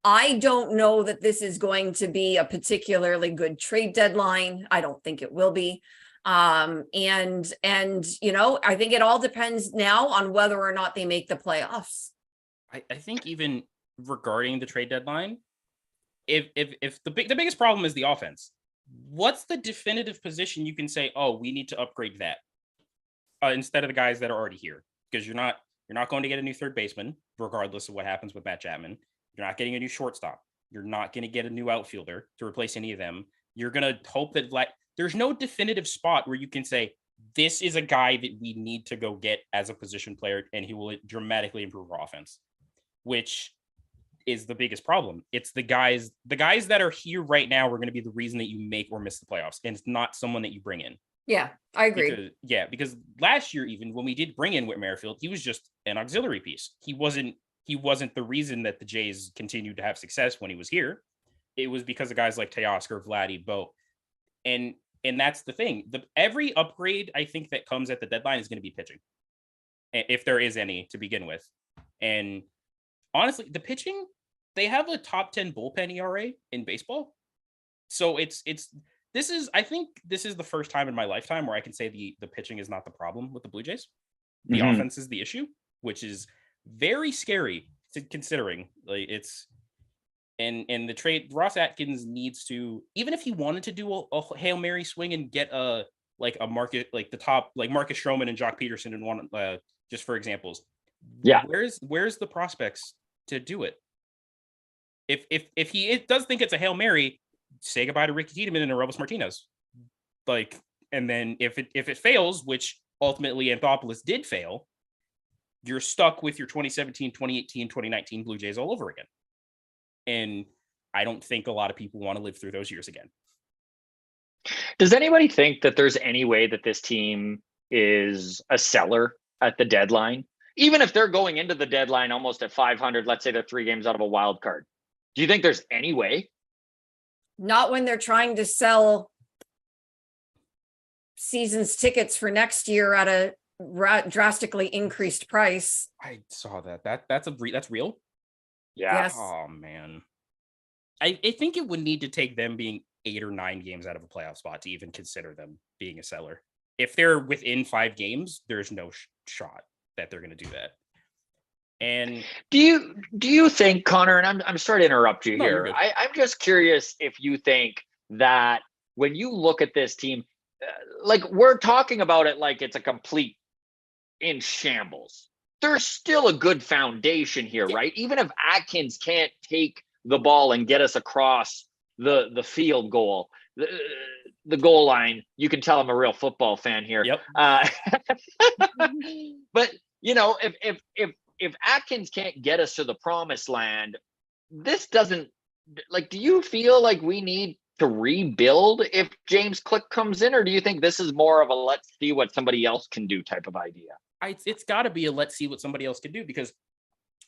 I don't know that this is going to be a particularly good trade deadline. I don't think it will be. And you know, I think it all depends now on whether or not they make the playoffs. I think even regarding the trade deadline, if the biggest problem is the offense, what's the definitive position you can say, oh, we need to upgrade that instead of the guys that are already here? Because you're not going to get a new third baseman, regardless of what happens with Matt Chapman. You're not getting a new shortstop. You're not going to get a new outfielder to replace any of them. You're going to hope that there's no definitive spot where you can say, this is a guy that we need to go get as a position player, and he will dramatically improve our offense, which is the biggest problem. It's the guys that are here right now are going to be the reason that you make or miss the playoffs, and it's not someone that you bring in. Yeah, I agree. Because last year, even when we did bring in Whit Merrifield, he was just an auxiliary piece. He wasn't the reason that the Jays continued to have success when he was here. It was because of guys like Teoscar, Vladdy, Bo. And that's the thing. Every upgrade, I think, that comes at the deadline is going to be pitching, if there is any to begin with. And honestly, the pitching, they have a top 10 bullpen ERA in baseball. So I think this is the first time in my lifetime where I can say the pitching is not the problem with the Blue Jays. The offense is the issue, which is very scary considering it's. And the trade, Ross Atkins needs to, even if he wanted to do a Hail Mary swing and get a market, like the top, like Marcus Stroman and Jock Peterson and one, just for examples. Yeah. Where's the prospects to do it? If he does think it's a Hail Mary, say goodbye to Ricky Tiedemann and Aroldis Martinez. And then if it fails, which ultimately Anthopoulos did fail, you're stuck with your 2017, 2018, 2019 Blue Jays all over again. And I don't think a lot of people want to live through those years again. Does anybody think that there's any way that this team is a seller at the deadline? Even if they're going into the deadline almost at 500, let's say they're 3 games out of a wild card. Do you think there's any way? Not when they're trying to sell season's tickets for next year at a drastically increased price. I saw that. That's real. Yeah. Yes. Oh man. I think it would need to take them being 8 or 9 games out of a playoff spot to even consider them being a seller. If they're within 5 games, there's no shot that they're going to do that. And do you think, Connor, and I'm sorry to interrupt you here. I'm just curious if you think that when you look at this team, like we're talking about it like it's a complete in shambles. There's still a good foundation here, right? Even if Atkins can't take the ball and get us across the field goal, the goal line, you can tell I'm a real football fan here. Yep. But you know, if Atkins can't get us to the promised land, this doesn't, like, do you feel like we need to rebuild if James Click comes in, or do you think this is more of a let's see what somebody else can do type of idea? It's got to be a let's see what somebody else can do, because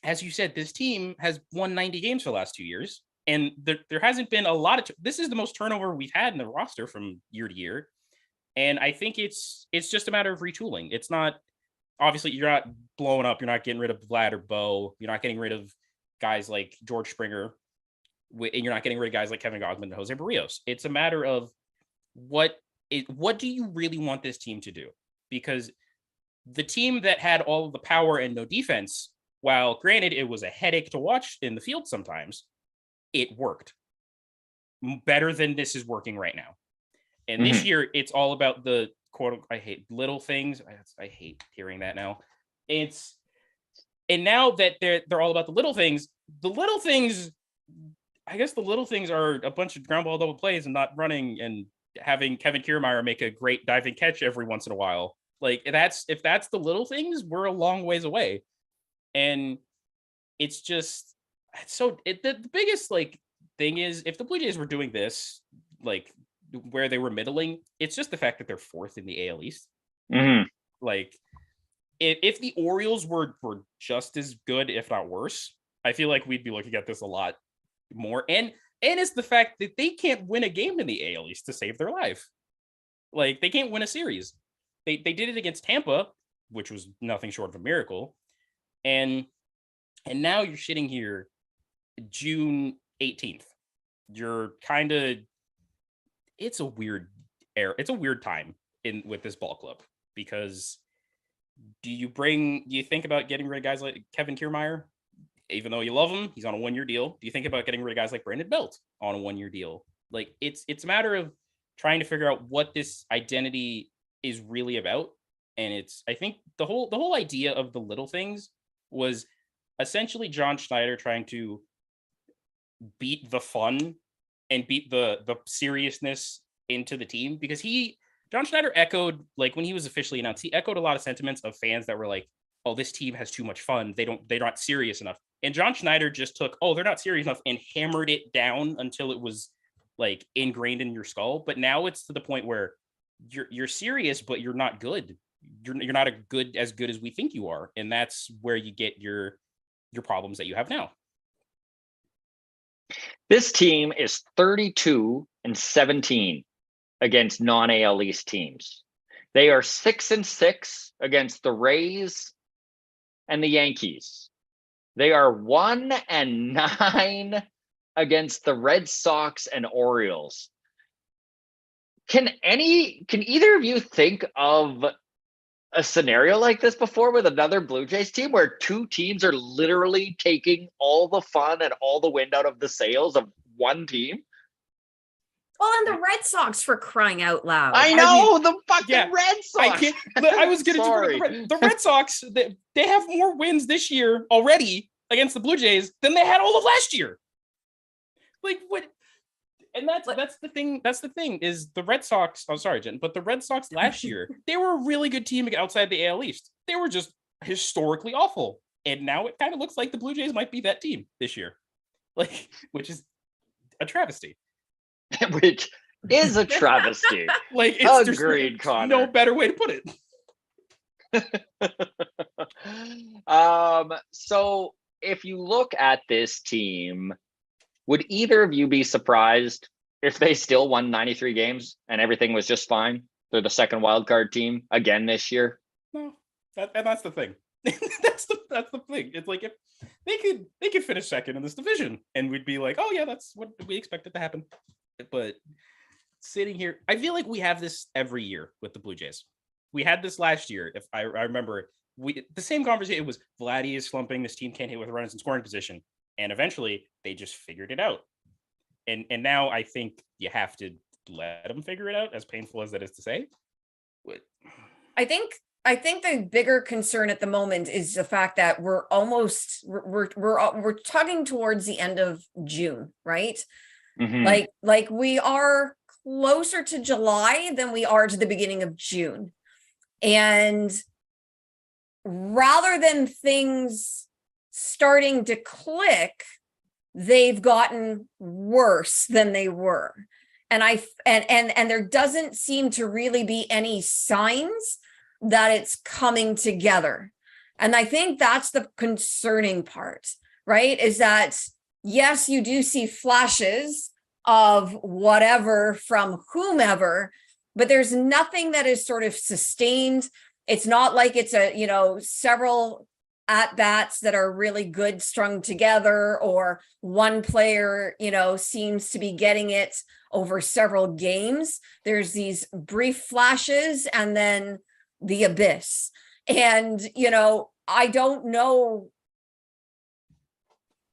as you said, this team has won 90 games for the last 2 years, and there hasn't been a lot of this is the most turnover we've had in the roster from year to year. And I think it's just a matter of retooling. It's not, obviously you're not blowing up, you're not getting rid of Vlad or Bo, you're not getting rid of guys like George Springer, and you're not getting rid of guys like Kevin Gausman and Jose Barrios. It's a matter of what do you really want this team to do? Because the team that had all of the power and no defense, while granted it was a headache to watch in the field sometimes, it worked better than this is working right now. And this year, it's all about the quote, I hate little things. I hate hearing that now. And now that they're all about the little things I guess the little things are a bunch of ground ball double plays and not running and having Kevin Kiermaier make a great diving catch every once in a while. Like if that's the little things, we're a long ways away. And it's just the biggest like thing is if the Blue Jays were doing this like where they were middling, it's just the fact that they're fourth in the AL East. Mhm. Like if the Orioles were just as good, if not worse, I feel like we'd be looking at this a lot more. And it's the fact that they can't win a game in the AL East to save their life. Like they can't win a series. They did it against Tampa, which was nothing short of a miracle. And now you're sitting here June 18th. You're kind of it's a weird era. It's a weird time with this ball club because do you think about getting rid of guys like Kevin Kiermaier? Even though you love him, he's on a 1-year deal. Do you think about getting rid of guys like Brandon Belt on a 1-year deal? Like it's a matter of trying to figure out what this identity is really about. And I think the whole idea of the little things was essentially John Schneider trying to beat the fun and beat the seriousness into the team because John Schneider echoed, like when he was officially announced, he echoed a lot of sentiments of fans that were like, oh, this team has too much fun. They're not serious enough. And John Schneider just took, oh, they're not serious enough and hammered it down until it was like ingrained in your skull. But now it's to the point where you're serious, but you're not good. You're not as good as we think you are. And that's where you get your problems that you have now. This team is 32-17 against non-AL East teams. They are 6-6 against the Rays and the Yankees. They are 1-9 against the Red Sox and Orioles. Can either of you think of a scenario like this before with another Blue Jays team where two teams are literally taking all the fun and all the wind out of the sails of one team? Well, and the Red Sox, for crying out loud. I know, the fucking Red Sox. I was going to the Red Sox. They have more wins this year already against the Blue Jays than they had all of last year. Like what? And that's the thing. That's the thing is the Red Sox. I'm sorry, Jen, but the Red Sox last year, they were a really good team outside the AL East. They were just historically awful. And now it kind of looks like the Blue Jays might be that team this year, like, which is a travesty. Which is a travesty. Like, agreed, Connor. No better way to put it. So if you look at this team, would either of you be surprised if they still won 93 games and everything was just fine? They're the second wild card team again this year. No, that's the thing. that's the thing. It's like if they could finish second in this division, and we'd be like, oh yeah, that's what we expected to happen. But sitting here, I feel like we have this every year with the Blue Jays. We had this last year. If I remember, the same conversation. It was Vladdy is slumping. This team can't hit with runners in scoring position, and eventually they just figured it out. And now I think you have to let them figure it out, as painful as that is to say. I think the bigger concern at the moment is the fact that we're tugging towards the end of June, right? Mm-hmm. Like we are closer to July than we are to the beginning of June. And rather than things starting to click, they've gotten worse than they were. And and there doesn't seem to really be any signs that it's coming together. And I think that's the concerning part, right? Is that, yes, you do see flashes of whatever from whomever, but there's nothing that is sort of sustained. It's not like it's several at-bats that are really good strung together, or one player, seems to be getting it over several games. There's these brief flashes and then the abyss. And, I don't know.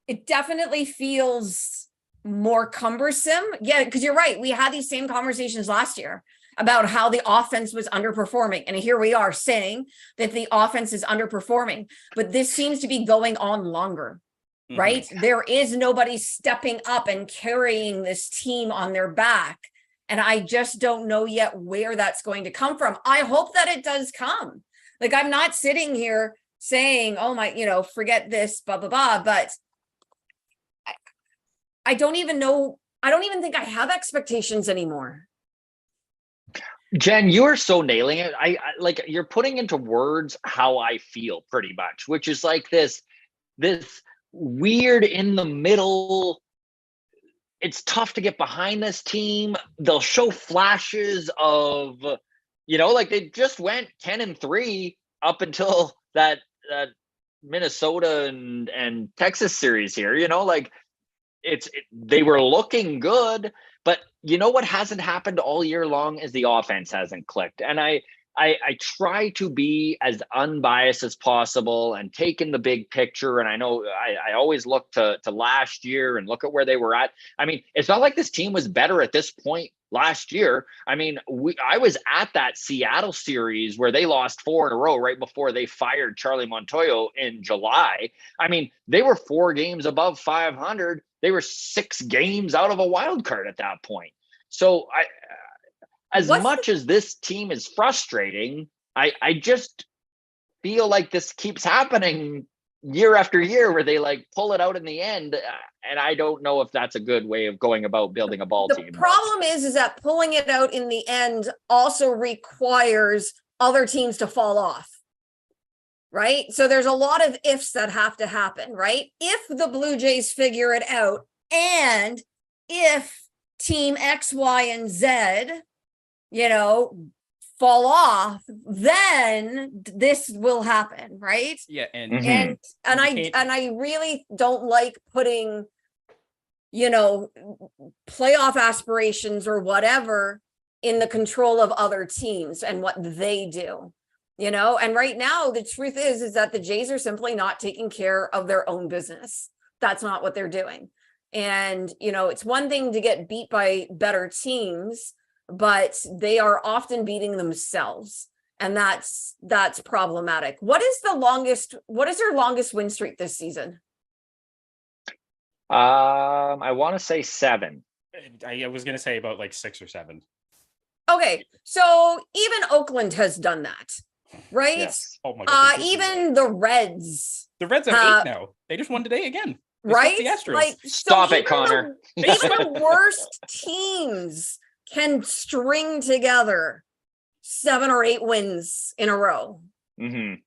It definitely feels more cumbersome. Yeah, because you're right. We had these same conversations last year about how the offense was underperforming. And here we are saying that the offense is underperforming, but this seems to be going on longer. right? There is nobody stepping up and carrying this team on their back. And I just don't know yet where that's going to come from. I hope that it does come. Like, I'm not sitting here saying, oh my, forget this, blah, blah, blah. But I don't even know. I don't even think I have expectations anymore. Jen, you are so nailing it. I like, you're putting into words how I feel pretty much, which is like this weird in the middle. It's tough to get behind this team. They'll show flashes of, like they just went 10-3 up until that Minnesota and Texas series here, like they were looking good, but what hasn't happened all year long is the offense hasn't clicked. And I try to be as unbiased as possible and take in the big picture. And I know I always look to last year and look at where they were at. I mean, it's not like this team was better at this point last year. I mean, I was at that Seattle series where they lost 4 in a row right before they fired Charlie Montoyo in July. I mean, they were 4 games above 500. They were 6 games out of a wild card at that point. So as this team is frustrating, I just feel like this keeps happening year after year where they like pull it out in the end. And I don't know if that's a good way of going about building a ball team. The problem is that pulling it out in the end also requires other teams to fall off. Right? So there's a lot of ifs that have to happen, right? If the Blue Jays figure it out, and if team X, Y, and Z, fall off, then this will happen, right? Yeah, and I really don't like putting, playoff aspirations or whatever in the control of other teams and what they do. And right now the truth is that the Jays are simply not taking care of their own business. That's not what they're doing. And, it's one thing to get beat by better teams, but they are often beating themselves. And that's problematic. What is their longest win streak this season? I want to say 7. I was going to say about like 6 or 7. Okay. So even Oakland has done that. Right? Yes. Oh my God. Even the Reds. The Reds have 8 now. They just won today again. Right? The Astros. Like, Stop it, Connor. Even the worst teams can string together 7 or 8 wins in a row. Mm-hmm.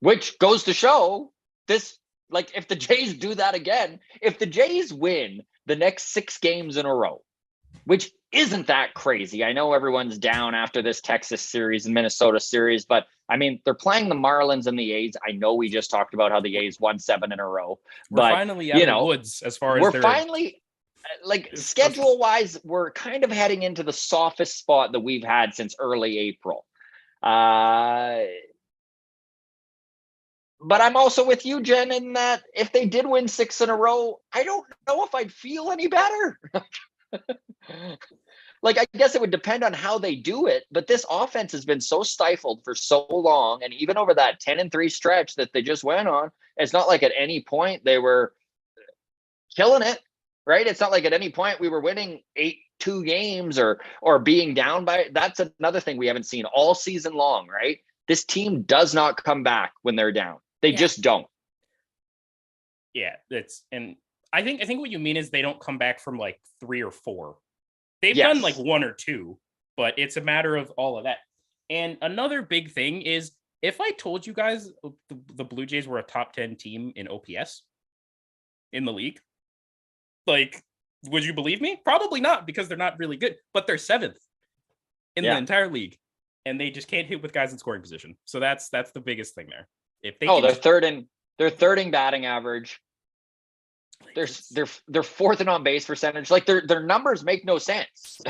Which goes to show this, like, if the Jays do that again, if the Jays win the next 6 games in a row, which isn't that crazy. I know everyone's down after this Texas series and Minnesota series, but I mean, they're playing the Marlins and the A's. I know we just talked about how the A's won 7 in a row, we're but finally out of the woods as far as we're finally, like, schedule wise, we're kind of heading into the softest spot that we've had since early April. But I'm also with you, Jen, in that if they did win 6 in a row, I don't know if I'd feel any better. Like, I guess it would depend on how they do it, but this offense has been so stifled for so long. And even over that 10-3 stretch that they just went on, it's not like at any point they were killing it, right? It's not like at any point we were winning 8-2 games or being down by. That's another thing we haven't seen all season long, right? This team does not come back when they're down. They just don't. Yeah, and I think what you mean is they don't come back from like 3 or 4. They've done like 1 or 2, but it's a matter of all of that. And another big thing is, if I told you guys the Blue Jays were a top 10 team in OPS in the league, like, would you believe me? Probably not, because they're not really good, but they're 7th in the entire league, and they just can't hit with guys in scoring position. So that's the biggest thing there. If they they're third in batting average. They're 4th in on base percentage. Like, their numbers make no sense.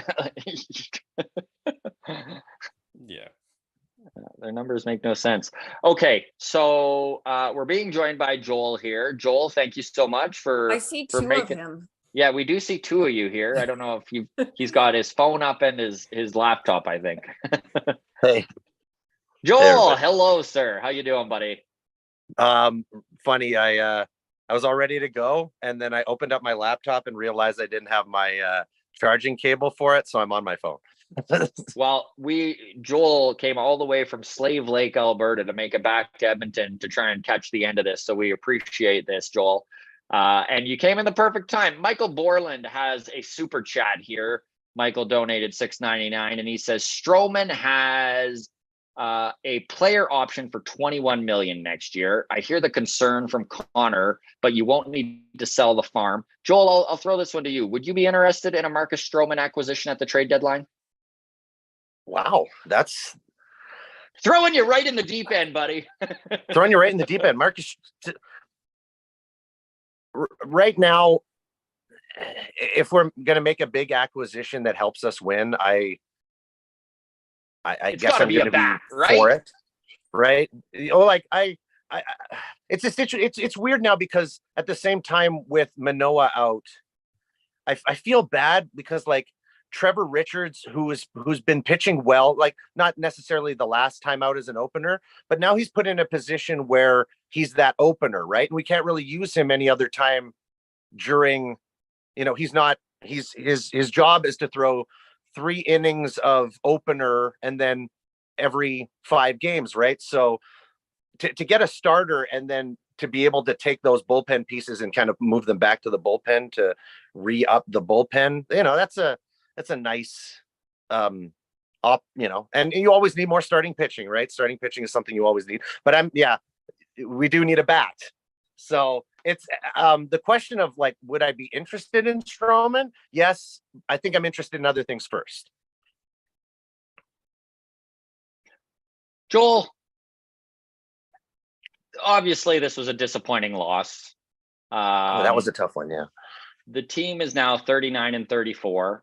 Yeah. Their numbers make no sense. Okay, so we're being joined by Joel here. Joel, thank you so much for. I see 2 of him. Yeah, we do see 2 of you here. I don't know if he's got his phone up and his laptop, I think. Hey. Joel, hello, sir. How you doing, buddy? Funny, I I was all ready to go. And then I opened up my laptop and realized I didn't have my charging cable for it. So I'm on my phone. Well, Joel came all the way from Slave Lake, Alberta to make it back to Edmonton to try and catch the end of this. So we appreciate this, Joel. And you came in the perfect time. Michael Borland has a super chat here. Michael donated $6.99 and he says Strowman has a player option for $21 million next year. I hear the concern from Connor, but you won't need to sell the farm. Joel, I'll throw this one to you. Would you be interested in a Marcus Strowman acquisition at the trade deadline? Wow, that's throwing you right in the deep end, buddy. Throwing you right in the deep end, Marcus. Right now, if we're going to make a big acquisition that helps us win, I guess I'm going to be right? for it, right? Like it's a situation. It's weird now because at the same time with Manoah out, I feel bad because like Trevor Richards, who's been pitching well, like not necessarily the last time out as an opener, but now he's put in a position where he's that opener, right? And we can't really use him any other time during, his job is to throw 3 innings of opener and then every 5 games, right? So to get a starter and then to be able to take those bullpen pieces and kind of move them back to the bullpen to re-up the bullpen, that's a nice and you always need more starting pitching, right? Starting pitching is something you always need, but we do need a bat. So it's the question of like, would I be interested in Strowman? Yes, I think I'm interested in other things first. Joel, obviously this was a disappointing loss. That was a tough one. Yeah. The team is now 39-34.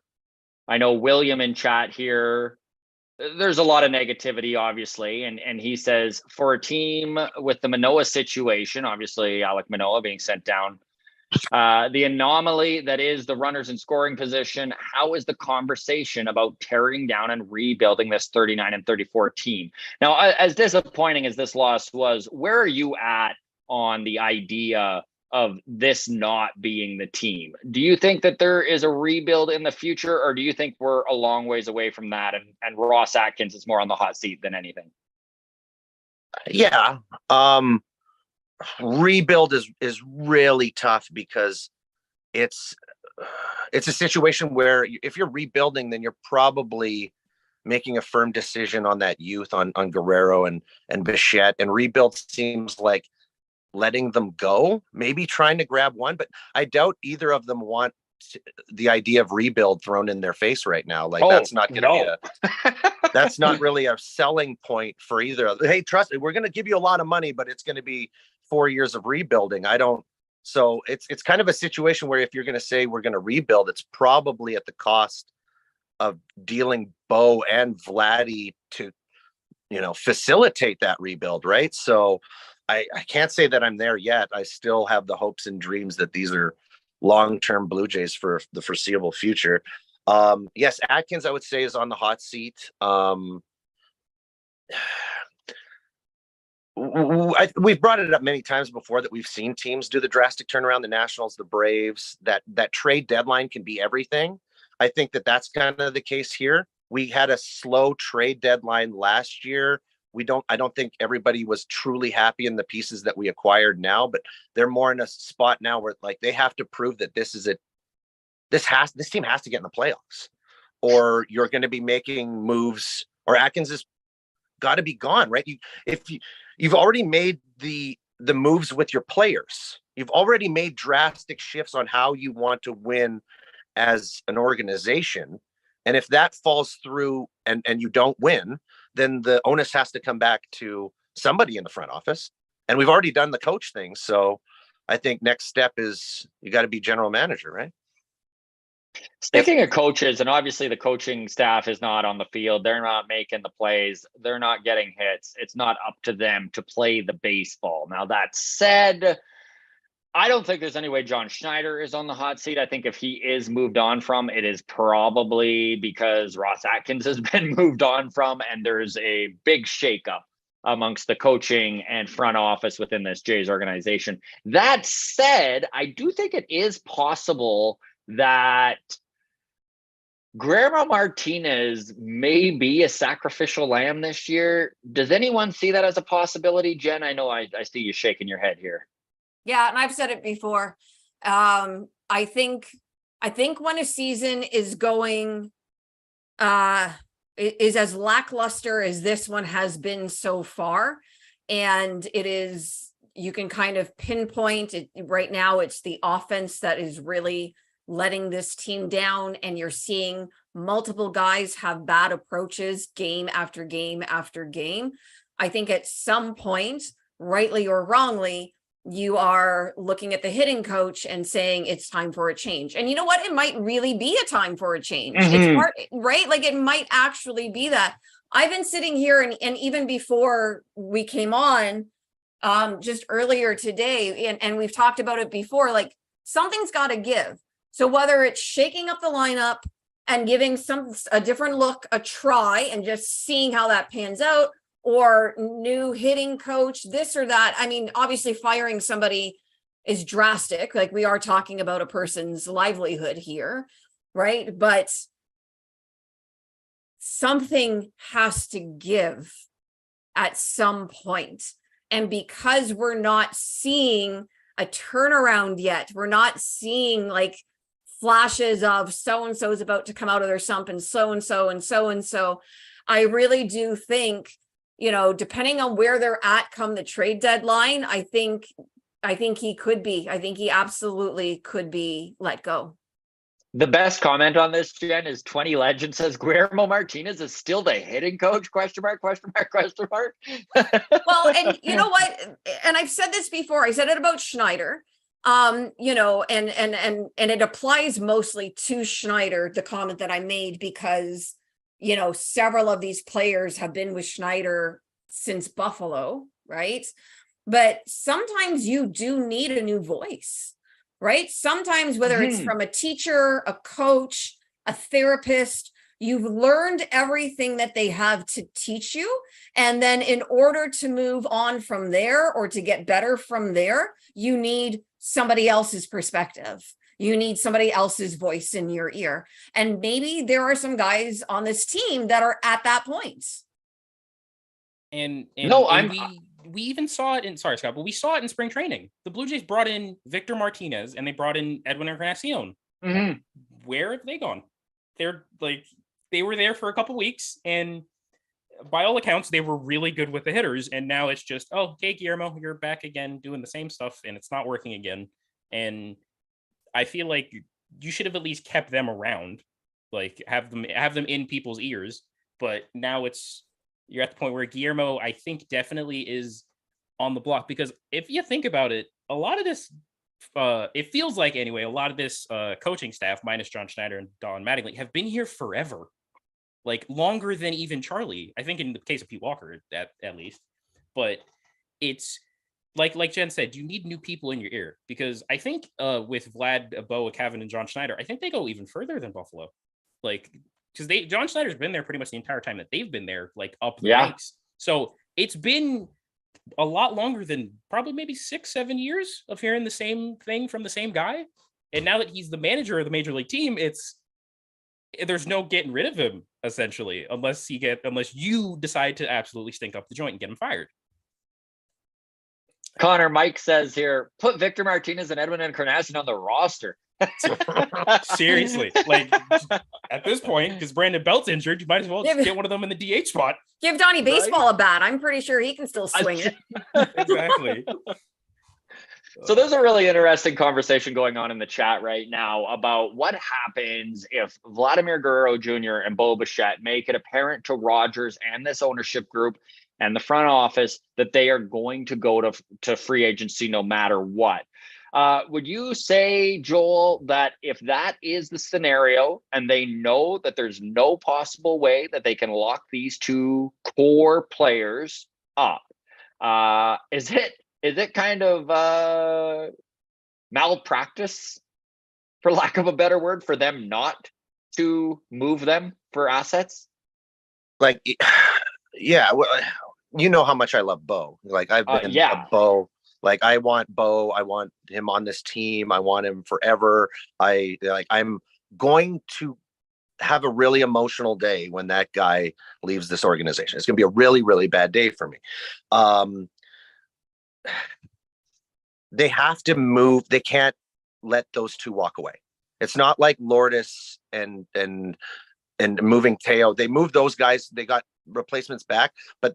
I know William in chat here, there's a lot of negativity, obviously. And he says, for a team with the Manoah situation, obviously Alek Manoah being sent down, the anomaly that is the runners in scoring position, how is the conversation about tearing down and rebuilding this 39-34 team? Now, as disappointing as this loss was, where are you at on the idea of this not being the team? Do you think that there is a rebuild in the future, or do you think we're a long ways away from that and Ross Atkins is more on the hot seat than anything? Yeah. Rebuild is really tough because it's a situation where if you're rebuilding, then you're probably making a firm decision on that youth on Guerrero and Bichette, and rebuild seems like letting them go, maybe trying to grab one, but I doubt either of them want the idea of rebuild thrown in their face right now. Like that's not going to be that's not really a selling point for either. Hey, trust me, we're going to give you a lot of money, but it's going to be 4 years of rebuilding. So it's kind of a situation where if you're going to say we're going to rebuild, it's probably at the cost of dealing Bo and Vladdy to, facilitate that rebuild. Right. So I can't say that I'm there yet. I still have the hopes and dreams that these are long-term Blue Jays for the foreseeable future. Yes, Atkins, I would say, is on the hot seat. We've brought it up many times before that we've seen teams do the drastic turnaround, the Nationals, the Braves, that trade deadline can be everything. I think that's kind of the case here. We had a slow trade deadline last year. I don't think everybody was truly happy in the pieces that we acquired now, but they're more in a spot now where like they have to prove that this team has to get in the playoffs, or you're going to be making moves, or Atkins has got to be gone, right? You've already made the moves with your players. You've already made drastic shifts on how you want to win as an organization. And if that falls through and you don't win, then the onus has to come back to somebody in the front office. And we've already done the coach thing. So I think next step is you got to be general manager, right? Speaking of coaches, and obviously the coaching staff is not on the field. They're not making the plays. They're not getting hits. It's not up to them to play the baseball. Now, that said, I don't think there's any way John Schneider is on the hot seat. I think if he is moved on from, it is probably because Ross Atkins has been moved on from, and there's a big shakeup amongst the coaching and front office within this Jays organization. That said, I do think it is possible that Guillermo Martinez may be a sacrificial lamb this year. Does anyone see that as a possibility? Jen, I know I see you shaking your head here. Yeah, and I've said it before. I think when a season is going is as lackluster as this one has been so far, and it is, you can kind of pinpoint it right now. It's the offense that is really letting this team down, and you're seeing multiple guys have bad approaches game after game after game. I think at some point, rightly or wrongly, you are looking at the hitting coach and saying it's time for a change. And you know what? It might really be a time for a change. It's part, right? Like it might actually be that. I've been sitting here and even before we came on, just earlier today, and we've talked about it before, like something's got to give. So whether it's shaking up the lineup and giving a different look a try and just seeing how that pans out, or new hitting coach, this or that. I mean, obviously firing somebody is drastic. Like we are talking about a person's livelihood here, right? But something has to give at some point. And because we're not seeing a turnaround yet, we're not seeing like flashes of so-and-so is about to come out of their sump and so-and-so and so-and-so. I really do think, you know, depending on where they're at come the trade deadline, I think he absolutely could be let go. The best comment on this, Jen, is 20 Legend says Guillermo Martinez is still the hitting coach, question mark. Well, and you know what? And I've said this before, I said it about Schneider. You know, and it applies mostly to Schneider, the comment that I made, because you know, several of these players have been with Schneider since Buffalo, right? But sometimes you do need a new voice, right? Sometimes, whether it's from a teacher, a coach, a therapist, you've learned everything that they have to teach you. And then in order to move on from there or to get better from there, you need somebody else's perspective. You need somebody else's voice in your ear. And maybe there are some guys on this team that are at that point. And we even saw it in, sorry, Scott, but we saw it in spring training. The Blue Jays brought in Victor Martinez and they brought in Edwin Encarnacion. Where have they gone? They're like, they were there for a couple weeks, and by all accounts, they were really good with the hitters. And now it's just, oh, hey, Guillermo, you're back again doing the same stuff, and it's not working again. And I feel like you should have at least kept them around, like have them in people's ears. But now you're at the point where Guillermo, I think, definitely is on the block, because if you think about it, a lot of this, it feels like anyway, a lot of this coaching staff, minus John Schneider and Don Mattingly, have been here forever, like longer than even Charlie. I think in the case of Pete Walker, at least. But it's like Jen said, you need new people in your ear, because I think with Vlad, Bo, Kevin, and John Schneider, I think they go even further than Buffalo. Like, because John Schneider's been there pretty much the entire time that they've been there, like up the ranks. So it's been a lot longer than probably maybe 6-7 years of hearing the same thing from the same guy. And now that he's the manager of the major league team, there's no getting rid of him, essentially, unless you decide to absolutely stink up the joint and get him fired. Connor, Mike says here, put Victor Martinez and Edwin Encarnacion on the roster. Seriously, like at this point, because Brandon Belt's injured, you might as well just get one of them in the DH spot. Give Donnie Baseball a bat. I'm pretty sure he can still swing it. Exactly. So there's a really interesting conversation going on in the chat right now about what happens if Vladimir Guerrero Jr. and Bo Bichette make it apparent to Rogers and this ownership group and the front office that they are going to go to free agency no matter what. Would you say, Joel, that if that is the scenario and they know that there's no possible way that they can lock these two core players up, is it kind of malpractice, for lack of a better word, for them not to move them for assets? Like, yeah, well, you know how much I love Bo. Like I've been a Bo. Like I want Bo. I want him on this team. I want him forever. I'm going to have a really emotional day when that guy leaves this organization. It's going to be a really, really bad day for me. They have to move. They can't let those two walk away. It's not like Lourdes and moving Teo. They moved those guys. They got replacements back, but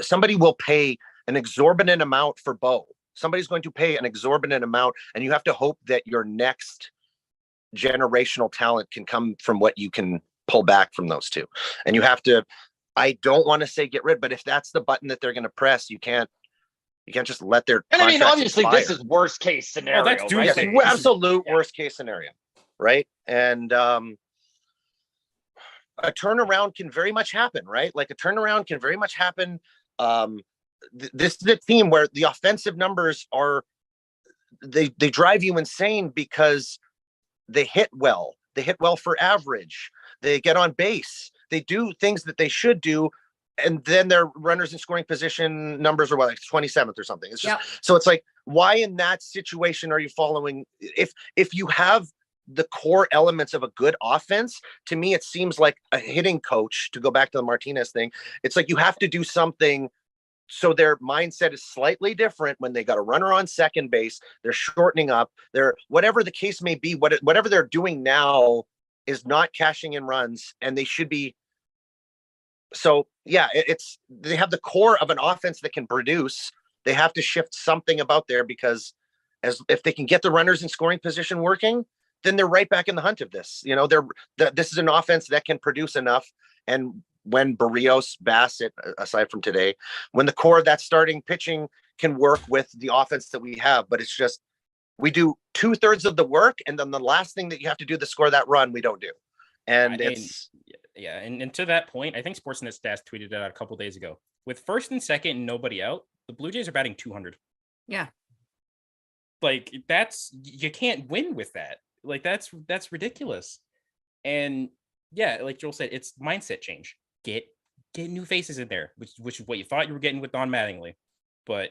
somebody will pay an exorbitant amount for Bo. Somebody's going to pay an exorbitant amount, and you have to hope that your next generational talent can come from what you can pull back from those two. And you have to, I don't want to say get rid, but if that's the button that they're going to press, you can't just let their and I mean, obviously expire. this is worst case scenario. That's right? Yes, absolute worst case scenario, right? And a turnaround can very much happen, right? Like a turnaround can very much happen. This is a team where the offensive numbers are they drive you insane because they hit well. They hit well for average. They get on base. They do things that they should do. And then their runners in scoring position numbers are like 27th or something. It's just, so it's like, why in that situation are you following? If you have the core elements of a good offense, to me, it seems like a hitting coach, to go back to the Martinez thing. It's like, you have to do something so their mindset is slightly different when they got a runner on second base, they're shortening up, they're whatever the case may be, whatever they're doing now is not cashing in runs, and they should be. So yeah, they have the core of an offense that can produce. They have to shift something about there, because if they can get the runners in scoring position working, then they're right back in the hunt of this. You know, this is an offense that can produce enough. And when Barrios, Bassett, aside from today, when the core of that starting pitching can work with the offense that we have, but it's just, we do 2/3 of the work, and then the last thing that you have to do to score that run, we don't do. And and to that point, I think Sportsnet Stats tweeted it out a couple days ago. With first and second and nobody out, the Blue Jays are batting 200. Yeah. Like you can't win with that. Like that's ridiculous. And yeah, like Joel said, it's mindset change. Get new faces in there, which is what you thought you were getting with Don Mattingly, but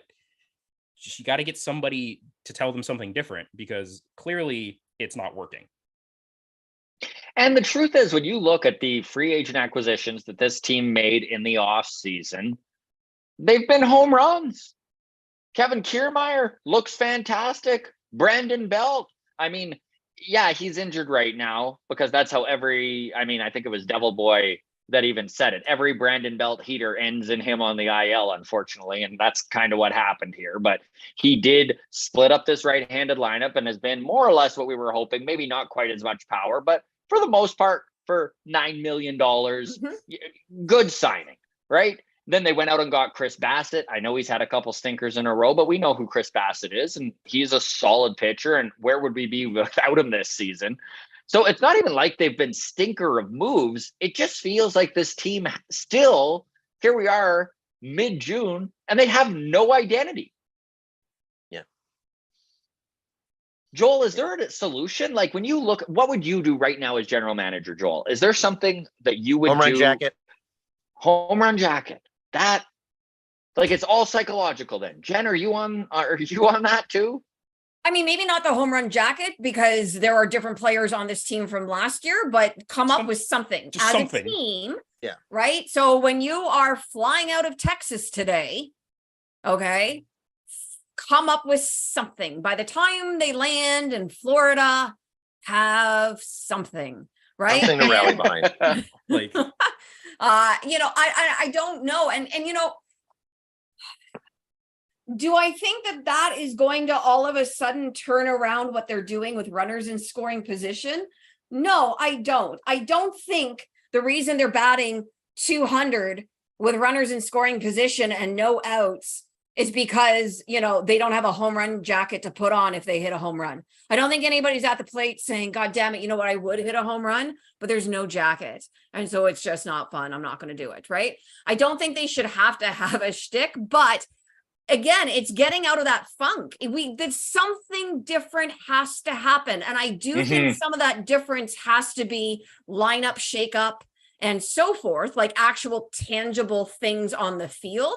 you got to get somebody to tell them something different, because clearly it's not working. And the truth is, when you look at the free agent acquisitions that this team made in the offseason, they've been home runs. Kevin Kiermaier looks fantastic. Brandon Belt, I mean, yeah, he's injured right now, because that's how I think it was Devil Boy that even said it. Every Brandon Belt heater ends in him on the IL, unfortunately, and that's kind of what happened here. But he did split up this right-handed lineup and has been more or less what we were hoping, maybe not quite as much power, but for the most part, for $9 million, good signing, right? Then they went out and got Chris Bassett. I know he's had a couple stinkers in a row, but we know who Chris Bassett is, and he's a solid pitcher, and where would we be without him this season? So it's not even like they've been stinker of moves. It just feels like this team still, here we are, mid-June, and they have no identity. Yeah. Joel, is there a solution? Like, when you look, what would you do right now as general manager, Joel? Is there something that you would do? Home run jacket. Home run jacket. That, like, it's all psychological then. Jen, are you on that too? I mean, maybe not the home run jacket, because there are different players on this team from last year, but come up with something as a team. Yeah. Right. So when you are flying out of Texas today, okay, come up with something. By the time they land in Florida, have something, right? Something to rally behind. Like, I don't know. And do I think that is going to all of a sudden turn around what they're doing with runners in scoring position? No, I don't. I don't think the reason they're batting 200 with runners in scoring position and no outs is because, they don't have a home run jacket to put on if they hit a home run. I don't think anybody's at the plate saying, God damn it, you know what, I would hit a home run, but there's no jacket. And so it's just not fun. I'm not going to do it, right? I don't think they should have to have a shtick, but again, it's getting out of that funk. That something different has to happen. And I do think some of that difference has to be lineup shakeup. and so forth, like actual tangible things on the field.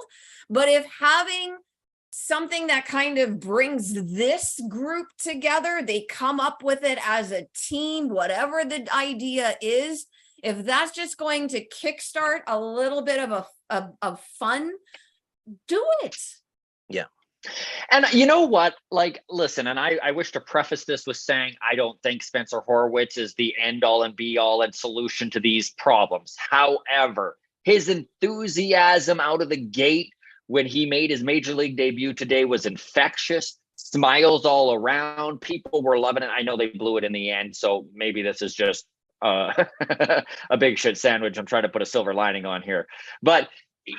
But if having something that kind of brings this group together, they come up with it as a team, whatever the idea is, if that's just going to kickstart a little bit of fun, do it. Yeah. And you know what? Like, listen, and I wish to preface this with saying I don't think Spencer Horwitz is the end all and be all and solution to these problems. However, his enthusiasm out of the gate when he made his major league debut today was infectious. Smiles all around. People were loving it. I know they blew it in the end, so maybe this is just a big shit sandwich I'm trying to put a silver lining on here. But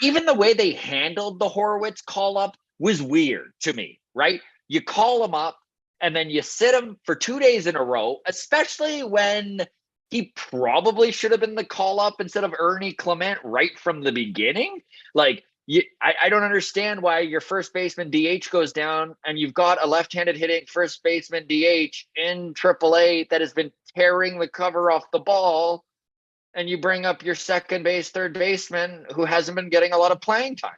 even the way they handled the Horwitz call up was weird to me, right? You call him up and then you sit him for 2 days in a row, especially when he probably should have been the call up instead of Ernie Clement right from the beginning. Like, I don't understand why your first baseman DH goes down and you've got a left-handed hitting first baseman DH in AAA that has been tearing the cover off the ball, and you bring up your second base, third baseman who hasn't been getting a lot of playing time.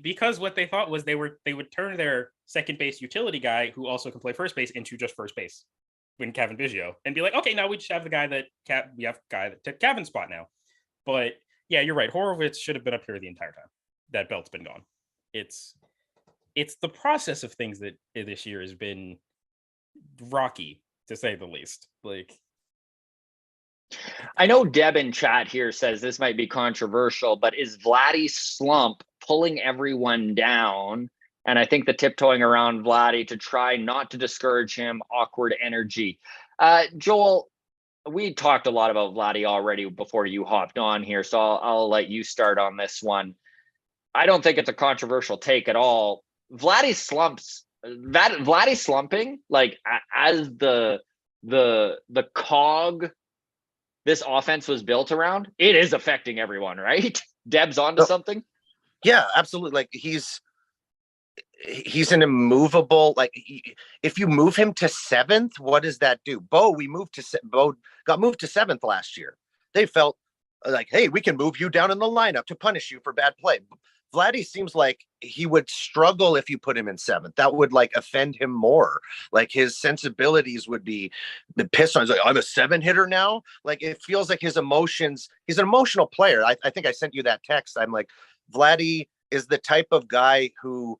Because what they thought was they would turn their second base utility guy who also can play first base into just first base when Kevin Biggio, and be like, okay, now we just have the guy that took Kevin's spot now. But yeah, you're right. Horowitz should have been up here the entire time. That belt's been gone. It's the process of things that this year has been rocky, to say the least. Like, I know Deb in chat here says this might be controversial, but is Vladdy's slump pulling everyone down? And I think the tiptoeing around Vladdy to try not to discourage him, awkward energy. Joel, we talked a lot about Vladdy already before you hopped on here, so I'll let you start on this one. I don't think it's a controversial take at all. Vladdy slumping, like as the cog this offense was built around, it is affecting everyone, right? Deb's onto something. Yeah, absolutely. Like he's an immovable, like if you move him to 7th, what does that do? Bo got moved to 7th last year. They felt like, hey, we can move you down in the lineup to punish you for bad play. Vladdy seems like he would struggle if you put him in 7th. That would like offend him more. Like his sensibilities would be pissed on. He's like, I'm a 7 hitter now. Like it feels like his emotions. He's an emotional player. I think I sent you that text. I'm like, Vladdy is the type of guy who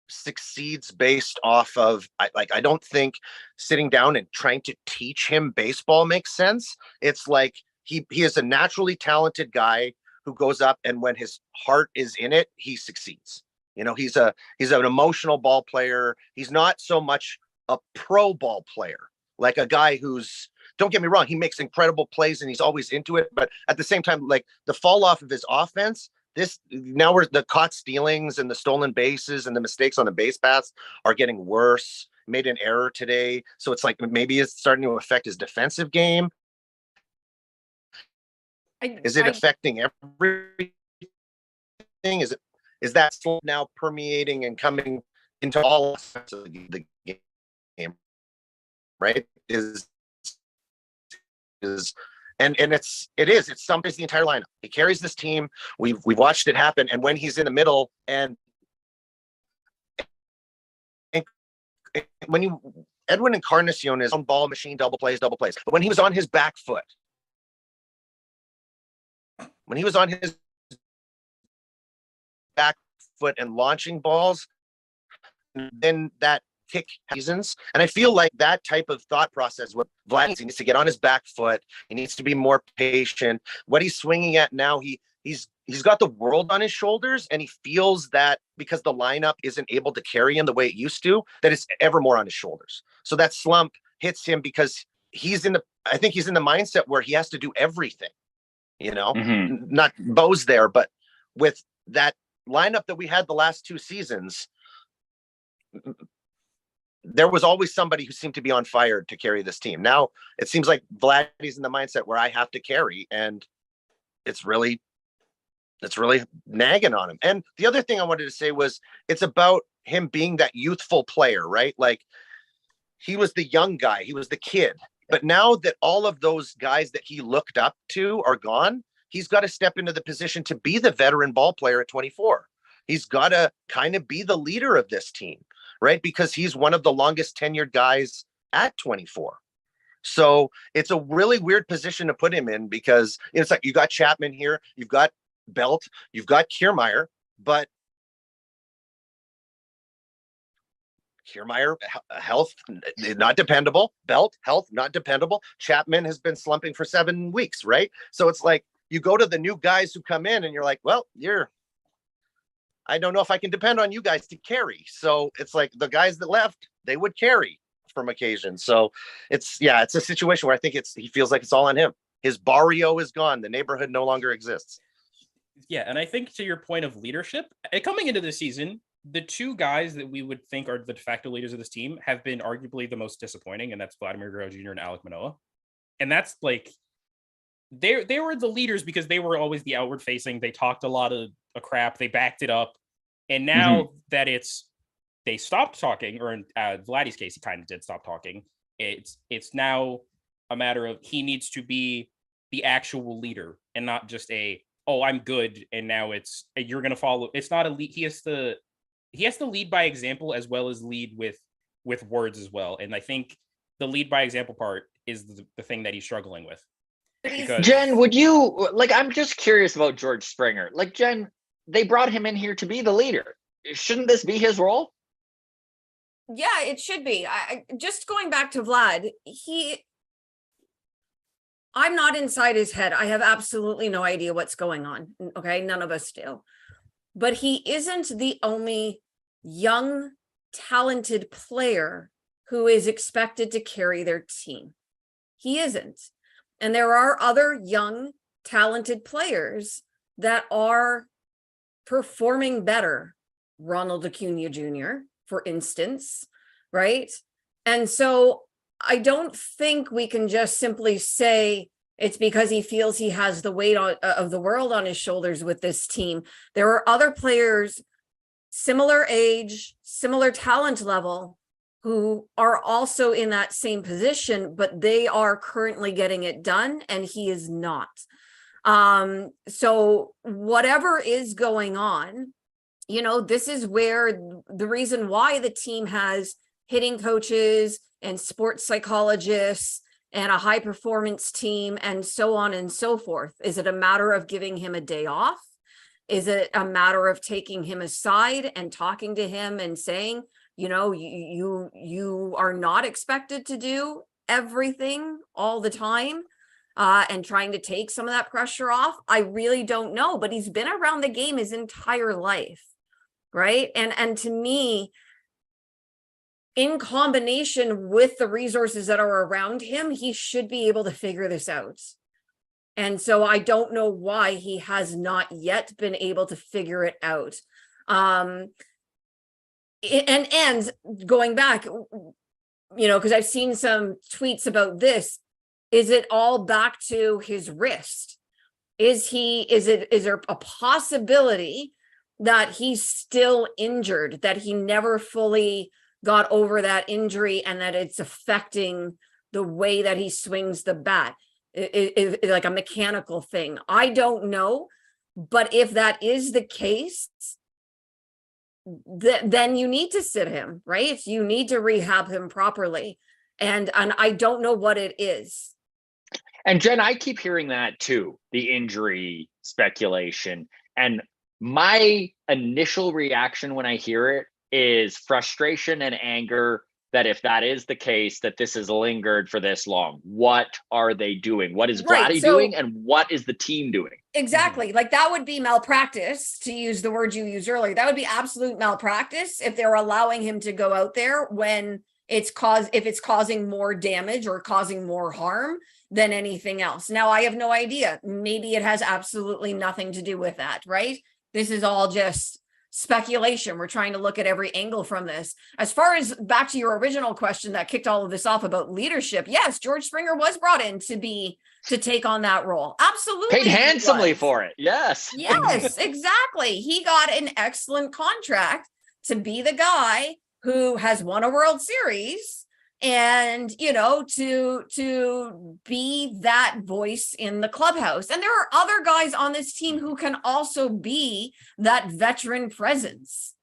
succeeds based off of I don't think sitting down and trying to teach him baseball makes sense. It's like he is a naturally talented guy who goes up, and when his heart is in it, he succeeds. You know, he's an emotional ball player. He's not so much a pro ball player, like a guy who's, don't get me wrong, he makes incredible plays and he's always into it, but at the same time, like the fall off of his offense, now we're the caught stealings and the stolen bases and the mistakes on the base paths are getting worse. Made an error today, so it's like maybe it's starting to affect his defensive game. Is it affecting everything? Is that now permeating and coming into all aspects of the game? Right? It summarizes the entire lineup. He carries this team. We've watched it happen, and when he's in the middle, and when Edwin Encarnacion is on ball machine, double plays, but when he was on his back foot, and launching balls, then that kick seasons. And I feel like that type of thought process with Vladdy, he needs to get on his back foot. He needs to be more patient. What he's swinging at now, he's got the world on his shoulders, and he feels that because the lineup isn't able to carry him the way it used to, that it's ever more on his shoulders. So that slump hits him because I think he's in the mindset where he has to do everything. You know, not Bo's there, but with that lineup that we had the last 2 seasons, there was always somebody who seemed to be on fire to carry this team. Now it seems like Vladdy's in the mindset where I have to carry, and it's really nagging on him. And the other thing I wanted to say was it's about him being that youthful player, right? Like he was the young guy, he was the kid. But now that all of those guys that he looked up to are gone, he's got to step into the position to be the veteran ball player at 24. He's got to kind of be the leader of this team, right? Because he's one of the longest tenured guys at 24. So it's a really weird position to put him in, because it's like you got Chapman here, you've got Belt, you've got Kiermaier, but Kiermaier, health, not dependable. Belt, health, not dependable. Chapman has been slumping for 7 weeks, right? So it's like you go to the new guys who come in and you're like, well, I don't know if I can depend on you guys to carry. So it's like the guys that left, they would carry from occasion. So it's a situation where I think he feels like it's all on him. His barrio is gone. The neighborhood no longer exists. Yeah, and I think to your point of leadership, coming into this season, the two guys that we would think are the de facto leaders of this team have been arguably the most disappointing, and that's Vladimir Guerrero Jr. and Alek Manoah. And that's like, they were the leaders because they were always the outward facing. They talked a lot of crap. They backed it up. And now that they stopped talking, or in Vladdy's case, he kind of did stop talking. It's now a matter of he needs to be the actual leader and not just I'm good. And now you're going to follow. It's not a lead. He has to lead by example as well as lead with words as well. And I think the lead by example part is the thing that he's struggling with. Because... Jen, would you I'm just curious about George Springer. Jen, they brought him in here to be the leader. Shouldn't this be his role? Yeah, it should be. Just going back to Vlad, I'm not inside his head. I have absolutely no idea what's going on. Okay, none of us do. But he isn't the only young, talented player who is expected to carry their team. He isn't. And there are other young, talented players that are performing better. Ronald Acuna Jr., for instance, right? And so I don't think we can just simply say it's because he feels he has the weight of the world on his shoulders with this team. There are other players, similar age, similar talent level, who are also in that same position, but they are currently getting it done and he is not. So whatever is going on, this is where the reason why the team has hitting coaches and sports psychologists and a high performance team and so on and so forth. Is it a matter of giving him a day off? Is it a matter of taking him aside and talking to him and saying, you are not expected to do everything all the time, and trying to take some of that pressure off? I really don't know, but he's been around the game his entire life, right? And to me, in combination with the resources that are around him, he should be able to figure this out. And so I don't know why he has not yet been able to figure it out. And going back, because I've seen some tweets about this, is it all back to his wrist? Is there a possibility that he's still injured, that he never fully got over that injury and that it's affecting the way that he swings the bat? It like a mechanical thing? I don't know. But if that is the case, then you need to sit him, right? You need to rehab him properly. And I don't know what it is. And Jen, I keep hearing that too, the injury speculation. And my initial reaction when I hear it is frustration and anger that if that is the case, that this has lingered for this long. What are they doing? What is Vladdy doing? And what is the team doing? Exactly. Like that would be malpractice, to use the word you used earlier. That would be absolute malpractice if they're allowing him to go out there when if it's causing more damage or causing more harm than anything else. Now, I have no idea. Maybe it has absolutely nothing to do with that, right? This is all just speculation. We're trying to look at every angle from this. As far as back to your original question that kicked all of this off about leadership, yes, George Springer was brought in to take on that role. Absolutely. Paid handsomely for it. Yes. Yes, exactly. He got an excellent contract to be the guy who has won a World Series and to be that voice in the clubhouse. And there are other guys on this team who can also be that veteran presence.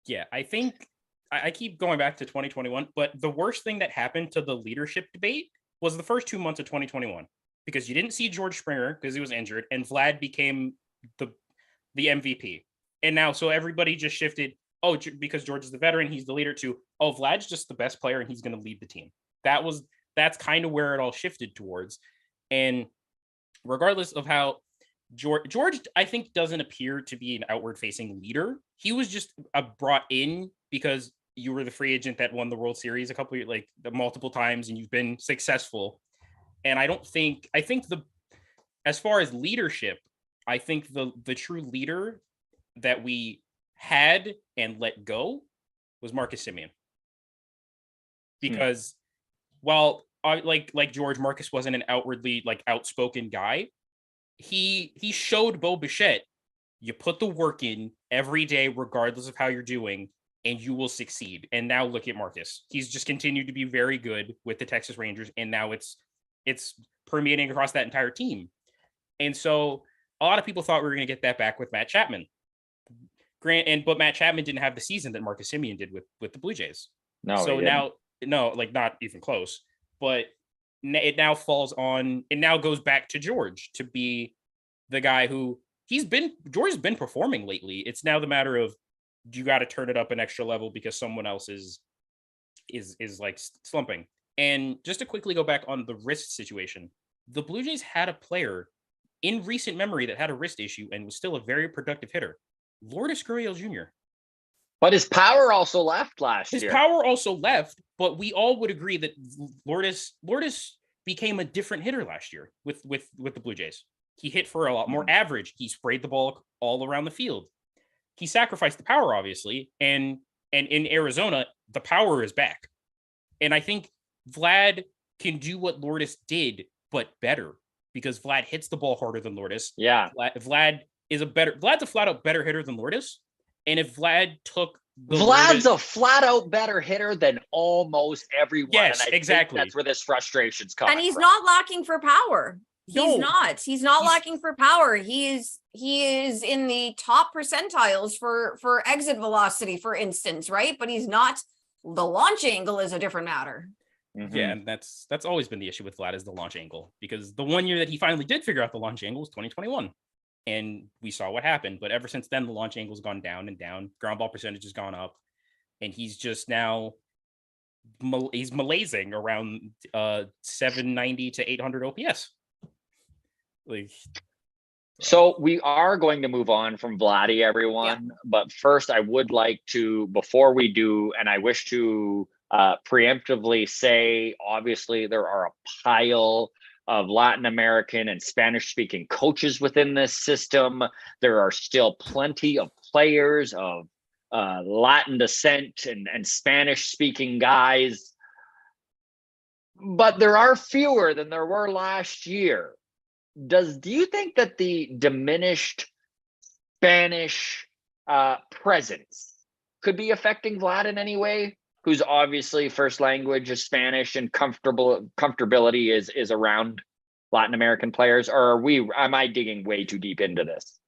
Yeah, I think I keep going back to 2021, but the worst thing that happened to the leadership debate was the first 2 months of 2021, because you didn't see George Springer because he was injured, and Vlad became the MVP. And now, so everybody just shifted, because George is the veteran, he's the leader, to, Vlad's just the best player and he's going to lead the team. That's kind of where it all shifted towards. And regardless of how George, I think, doesn't appear to be an outward facing leader. He was just brought in because you were the free agent that won the World Series a couple of years, multiple times, and you've been successful. And as far as leadership, I think the true leader that we had and let go was Marcus Semien. Because while like George, Marcus wasn't an outwardly outspoken guy, he showed Bo Bichette, you put the work in every day, regardless of how you're doing, and you will succeed. And now look at Marcus. He's just continued to be very good with the Texas Rangers, and now it's permeating across that entire team. And so a lot of people thought we were going to get that back with Matt Chapman. But Matt Chapman didn't have the season that Marcus Semien did with the Blue Jays. No, so now, not even close. But it now falls on, it now goes back to George to be the guy who George has been performing lately. It's now the matter of, you got to turn it up an extra level because someone else is slumping. And just to quickly go back on the wrist situation, the Blue Jays had a player in recent memory that had a wrist issue and was still a very productive hitter, Lourdes Gurriel Jr. But his power also left last year. His power also left, but we all would agree that Lourdes became a different hitter last year with the Blue Jays. He hit for a lot more average. He sprayed the ball all around the field. He sacrificed the power, obviously, and in Arizona, the power is back. And I think Vlad can do what Lourdes did, but better, because Vlad hits the ball harder than Lourdes. Yeah. Vlad's a flat out better hitter than Lourdes. And if Vlad took Vlad's a flat out better hitter than almost everyone. Yes, and I exactly. think that's where this frustration's coming And he's from. not lacking for power. He's No. not lacking for power. He is in the top percentiles for exit velocity, for instance, right? But he's not. The launch angle is a different matter. Mm-hmm. Yeah, and that's always been the issue with Vlad, is the launch angle, because the one year that he finally did figure out the launch angle was 2021, and we saw what happened. But ever since then, the launch angle's gone down and down. Ground ball percentage has gone up, and he's just now he's malaising around 790 to 800 OPS. So we are going to move on from Vladdy, everyone. Yeah. But first, I would like to, before we do, and I wish to preemptively say, obviously, there are a pile of Latin American and Spanish-speaking coaches within this system. There are still plenty of players of Latin descent and Spanish-speaking guys. But there are fewer than there were last year. Do you think that the diminished Spanish presence could be affecting Vlad in any way, whose obviously first language is Spanish and comfortability is around Latin American players? Or am I digging way too deep into this?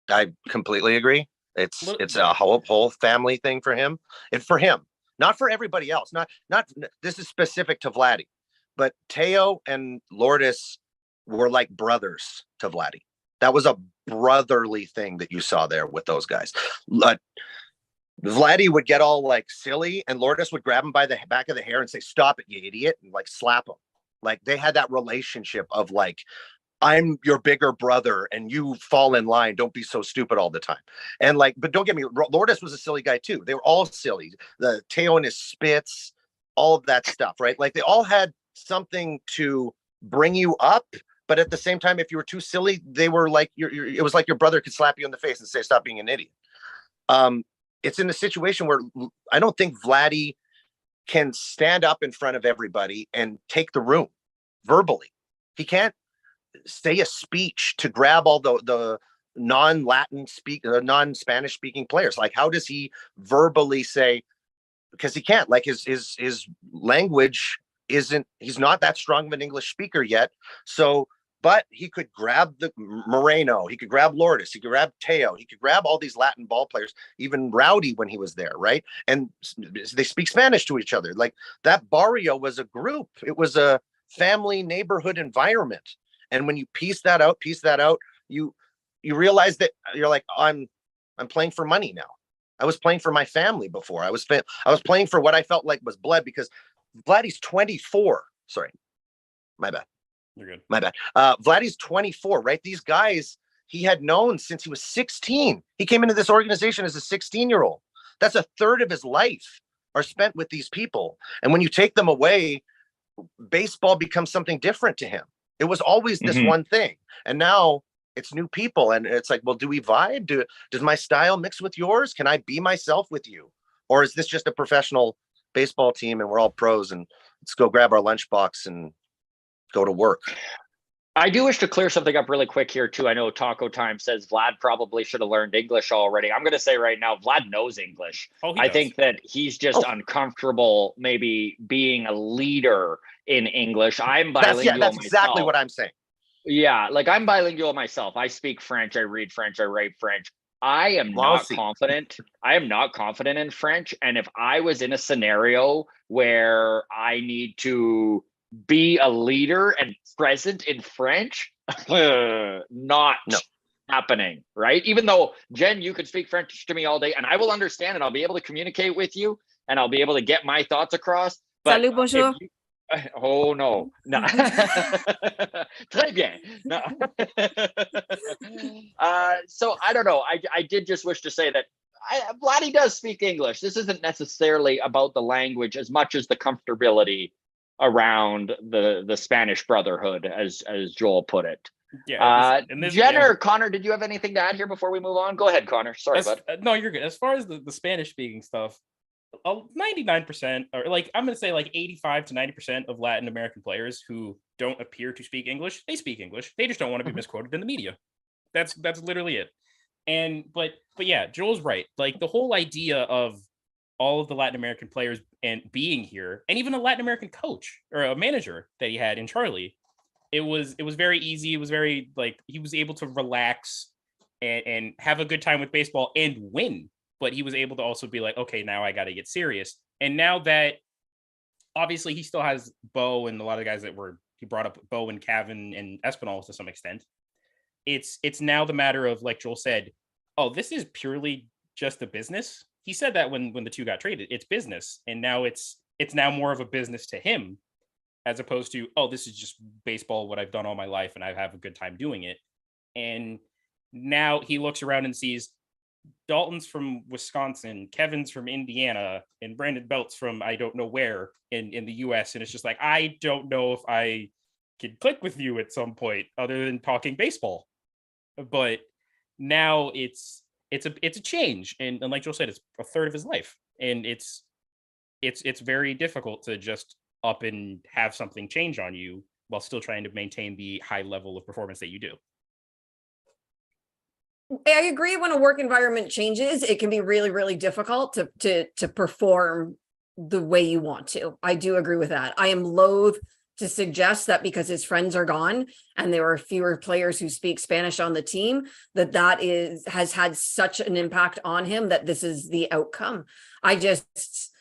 I completely agree. It's a whole family thing for him, and for him, not for everybody else. Not this is specific to Vladdy, but Teo and Lourdes were like brothers to Vladdy. That was a brotherly thing that you saw there with those guys. Vladdy would get all silly, and Lourdes would grab him by the back of the hair and say, "Stop it, you idiot," and slap him. They had that relationship of I'm your bigger brother and you fall in line. Don't be so stupid all the time. And but don't get me, Lourdes was a silly guy too. They were all silly. The Teo and his spits, all of that stuff, right? They all had something to bring you up. But at the same time, if you were too silly, they were it was like your brother could slap you in the face and say, "Stop being an idiot." It's in a situation where I don't think Vladdy can stand up in front of everybody and take the room verbally. He can't say a speech to grab all the non-Spanish speaking players. How does he verbally say, because he can't, like his language he's not that strong of an English speaker yet. So, but he could grab the Moreno, he could grab Lourdes, he could grab Teo, he could grab all these Latin ball players, even Rowdy when he was there, right? And they speak Spanish to each other. Like that barrio was a group. It was a family neighborhood environment. And when you piece that out, you realize that you're like, I'm playing for money now. I was playing for my family before. I was playing for what I felt like was blood, because Vladdy's 24. Sorry, my bad. You're good. My bad. Vladdy's 24, right? These guys he had known since he was 16. He came into this organization as a 16-year-old. That's a third of his life are spent with these people. And when you take them away, baseball becomes something different to him. It was always this one thing. And now it's new people. And it's like, well, do we vibe? Does my style mix with yours? Can I be myself with you? Or is this just a professional baseball team and we're all pros and let's go grab our lunchbox and go to work? I do wish to clear something up really quick here too. I know Taco Time says Vlad probably should have learned English already. I'm going to say right now, Vlad knows English. I think that he's just uncomfortable maybe being a leader in English. I'm bilingual. That's exactly what I'm saying. Yeah, like I'm bilingual myself. I speak French, I read French, I write French. I am not confident. I am not confident in French. And if I was in a scenario where I need to be a leader and present in French, not happening, right? Even though, Jen, you could speak French to me all day and I will understand and I'll be able to communicate with you and I'll be able to get my thoughts across. But Salut, bonjour. Oh no. Très bien. No. So I don't know. I did just wish to say that Vladdy does speak English. This isn't necessarily about the language as much as the comfortability around the Spanish Brotherhood, as Joel put it. Yeah. Jenn or Connor, did you have anything to add here before we move on? Go ahead, Connor. Sorry, bud. No, you're good. As far as the Spanish speaking stuff, 99%, or like I'm going to say like 85 to 90% of Latin American players who don't appear to speak English, they speak English. They just don't want to be misquoted in the media. That's literally it. And but yeah, Joel's right. Like the whole idea of all of the Latin American players and being here, and even a Latin American coach or a manager that he had in Charlie, it was very easy. It was very like he was able to relax and have a good time with baseball and win. But he was able to also be like, okay, now I got to get serious. And now that obviously he still has Bo and a lot of the guys he brought up, Bo and Cavan and Espinal to some extent. It's now the matter of, like Joel said, oh, this is purely just a business. He said that when the two got traded, it's business. And now it's now more of a business to him as opposed to, oh, this is just baseball, what I've done all my life and I have a good time doing it. And now he looks around and sees Dalton's from Wisconsin, Kevin's from Indiana, and Brandon Belt's from I don't know where in the US. And it's just like, I don't know if I could click with you at some point other than talking baseball. But now it's a change. And like Joel said, it's a third of his life. And it's very difficult to just up and have something change on you while still trying to maintain the high level of performance that you do. I agree. When a work environment changes, it can be really, really difficult to perform the way you want to. I do agree with that. I am loath to suggest that because his friends are gone and there are fewer players who speak Spanish on the team, that has had such an impact on him that this is the outcome. I just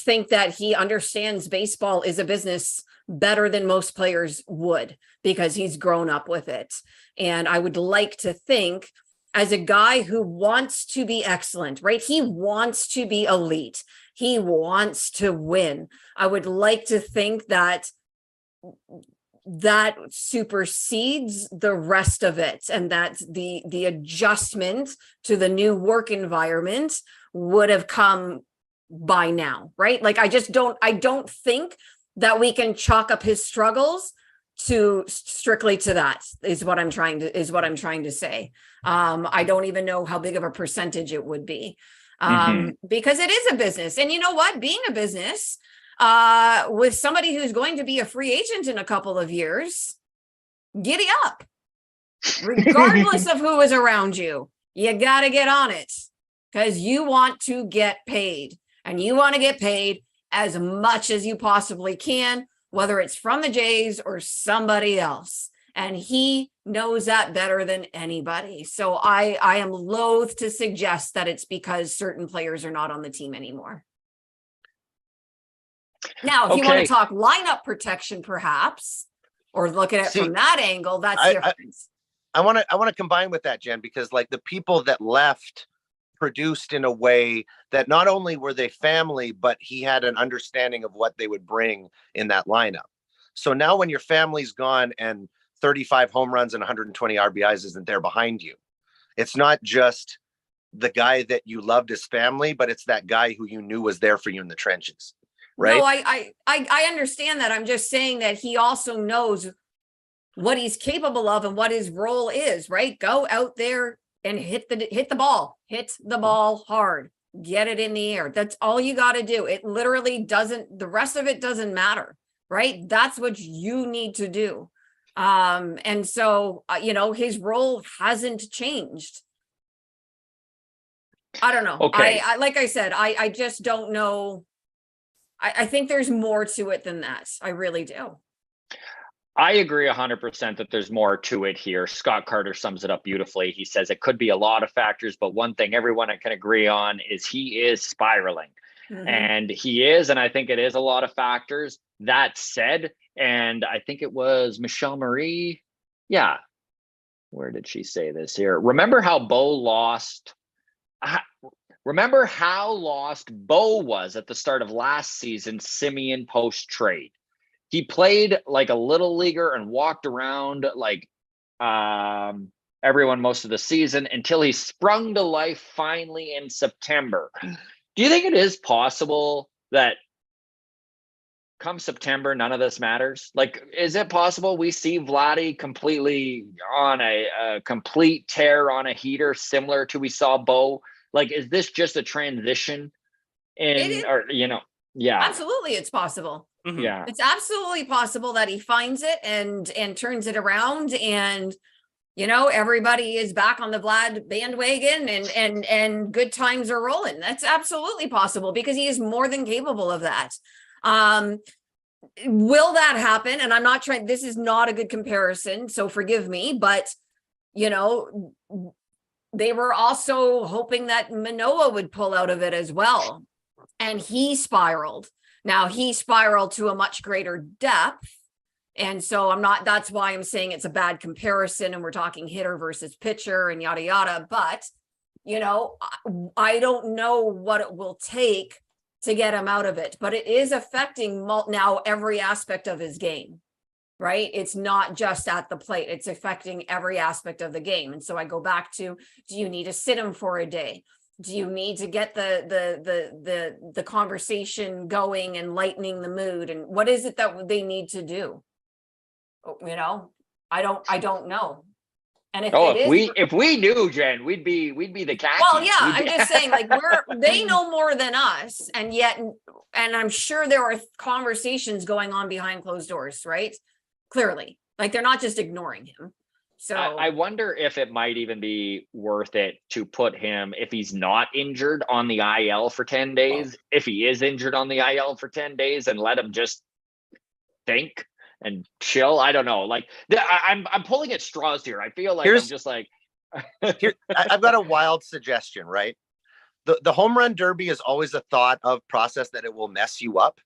think that he understands baseball is a business better than most players would because he's grown up with it. And I would like to think, as a guy who wants to be excellent, right? He wants to be elite. He wants to win. I would like to think that supersedes the rest of it, and that the adjustment to the new work environment would have come by now, right? Like I don't think that we can chalk up his struggles to strictly to that is what I'm trying to say. I don't even know how big of a percentage it would be because it is a business. And you know what, being a business with somebody who's going to be a free agent in a couple of years, giddy up, regardless of who is around you. You got to get on it. because you want to get paid, and you want to get paid as much as you possibly can, whether it's from the Jays or somebody else. And he knows that better than anybody. So I am loath to suggest that it's because certain players are not on the team anymore. Now, if you want to talk lineup protection, perhaps, or look at it from that angle, that's different. I want to combine with that, Jen, because like the people that left produced in a way that not only were they family, but he had an understanding of what they would bring in that lineup. So now when your family's gone and 35 home runs and 120 RBIs isn't there behind you, it's not just the guy that you loved as family, but it's that guy who you knew was there for you in the trenches. Right? No, I understand that. I'm just saying that he also knows what he's capable of and what his role is, right? Go out there and hit the ball hard, get it in the air. That's all you got to do. It literally doesn't, the rest of it doesn't matter, right? That's what you need to do. And so, his role hasn't changed. I don't know. Okay. I like I said, I just don't know. I think there's more to it than that. I really do. I agree 100% that there's more to it here. Scott Carter sums it up beautifully. He says it could be a lot of factors, but one thing everyone can agree on is he is spiraling. And he is, and I think it is a lot of factors. That said, and I think it was Michelle Marie. Yeah. Where did she say this here? Remember how lost Bo was at the start of last season, Simeon post trade. He played like a little leaguer and walked around like everyone most of the season until he sprung to life finally in September. Do you think it is possible that come September, none of this matters? Like, is it possible we see Vladdy completely on a complete tear on a heater, similar to we saw Bo? Like, is this just a transition yeah. Absolutely, it's possible. Yeah. It's absolutely possible that he finds it and turns it around, and everybody is back on the Vlad bandwagon and good times are rolling. That's absolutely possible because he is more than capable of that. Will that happen? And I'm not trying, this is not a good comparison, so forgive me, but they were also hoping that Manoah would pull out of it as well. And he spiraled. Now he spiraled to a much greater depth. And so that's why I'm saying it's a bad comparison and we're talking hitter versus pitcher and yada, yada. But, I don't know what it will take to get him out of it, but it is affecting now every aspect of his game, right? It's not just at the plate. It's affecting every aspect of the game. And so I go back to, do you need to sit him for a day? Do you need to get the conversation going and lightening the mood? And what is it that they need to do? I don't know. And if we knew, Jen, we'd be the cat. Well, yeah, I'm just saying, like, they know more than us, and I'm sure there are conversations going on behind closed doors, right? Clearly, like they're not just ignoring him. So I wonder if it might even be worth it to put him, if he's not injured, on the IL for 10 days, if he is injured on the IL for 10 days, and let him just think and chill. I don't know. Like I'm pulling at straws here. I feel like I'm just like, I've got a wild suggestion, right? The home run derby is always a thought of process that it will mess you up.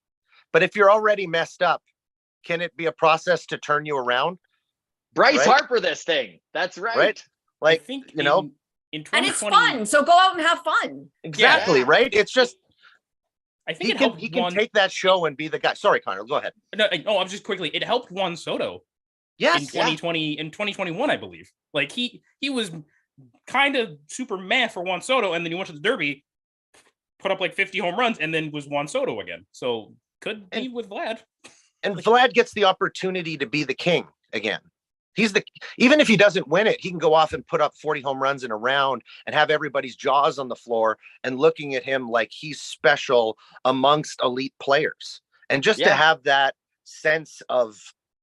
But if you're already messed up, can it be a process to turn you around? Bryce Harper this thing. That's right. Right? Like, I think in 2020, and it's fun. So go out and have fun. Exactly, yeah. Right? It's just, I think he can take that show and be the guy. Sorry, Connor, go ahead. No, I'm just quickly. It helped Juan Soto. Yes, in 2020, in 2021, I believe. Like he was kind of super meh for Juan Soto, and then he went to the Derby, put up like 50 home runs, and then was Juan Soto again. So could be with Vlad. And Vlad gets the opportunity to be the king again. Even if he doesn't win it, he can go off and put up 40 home runs in a round and have everybody's jaws on the floor and looking at him like he's special amongst elite players. And just to have that sense of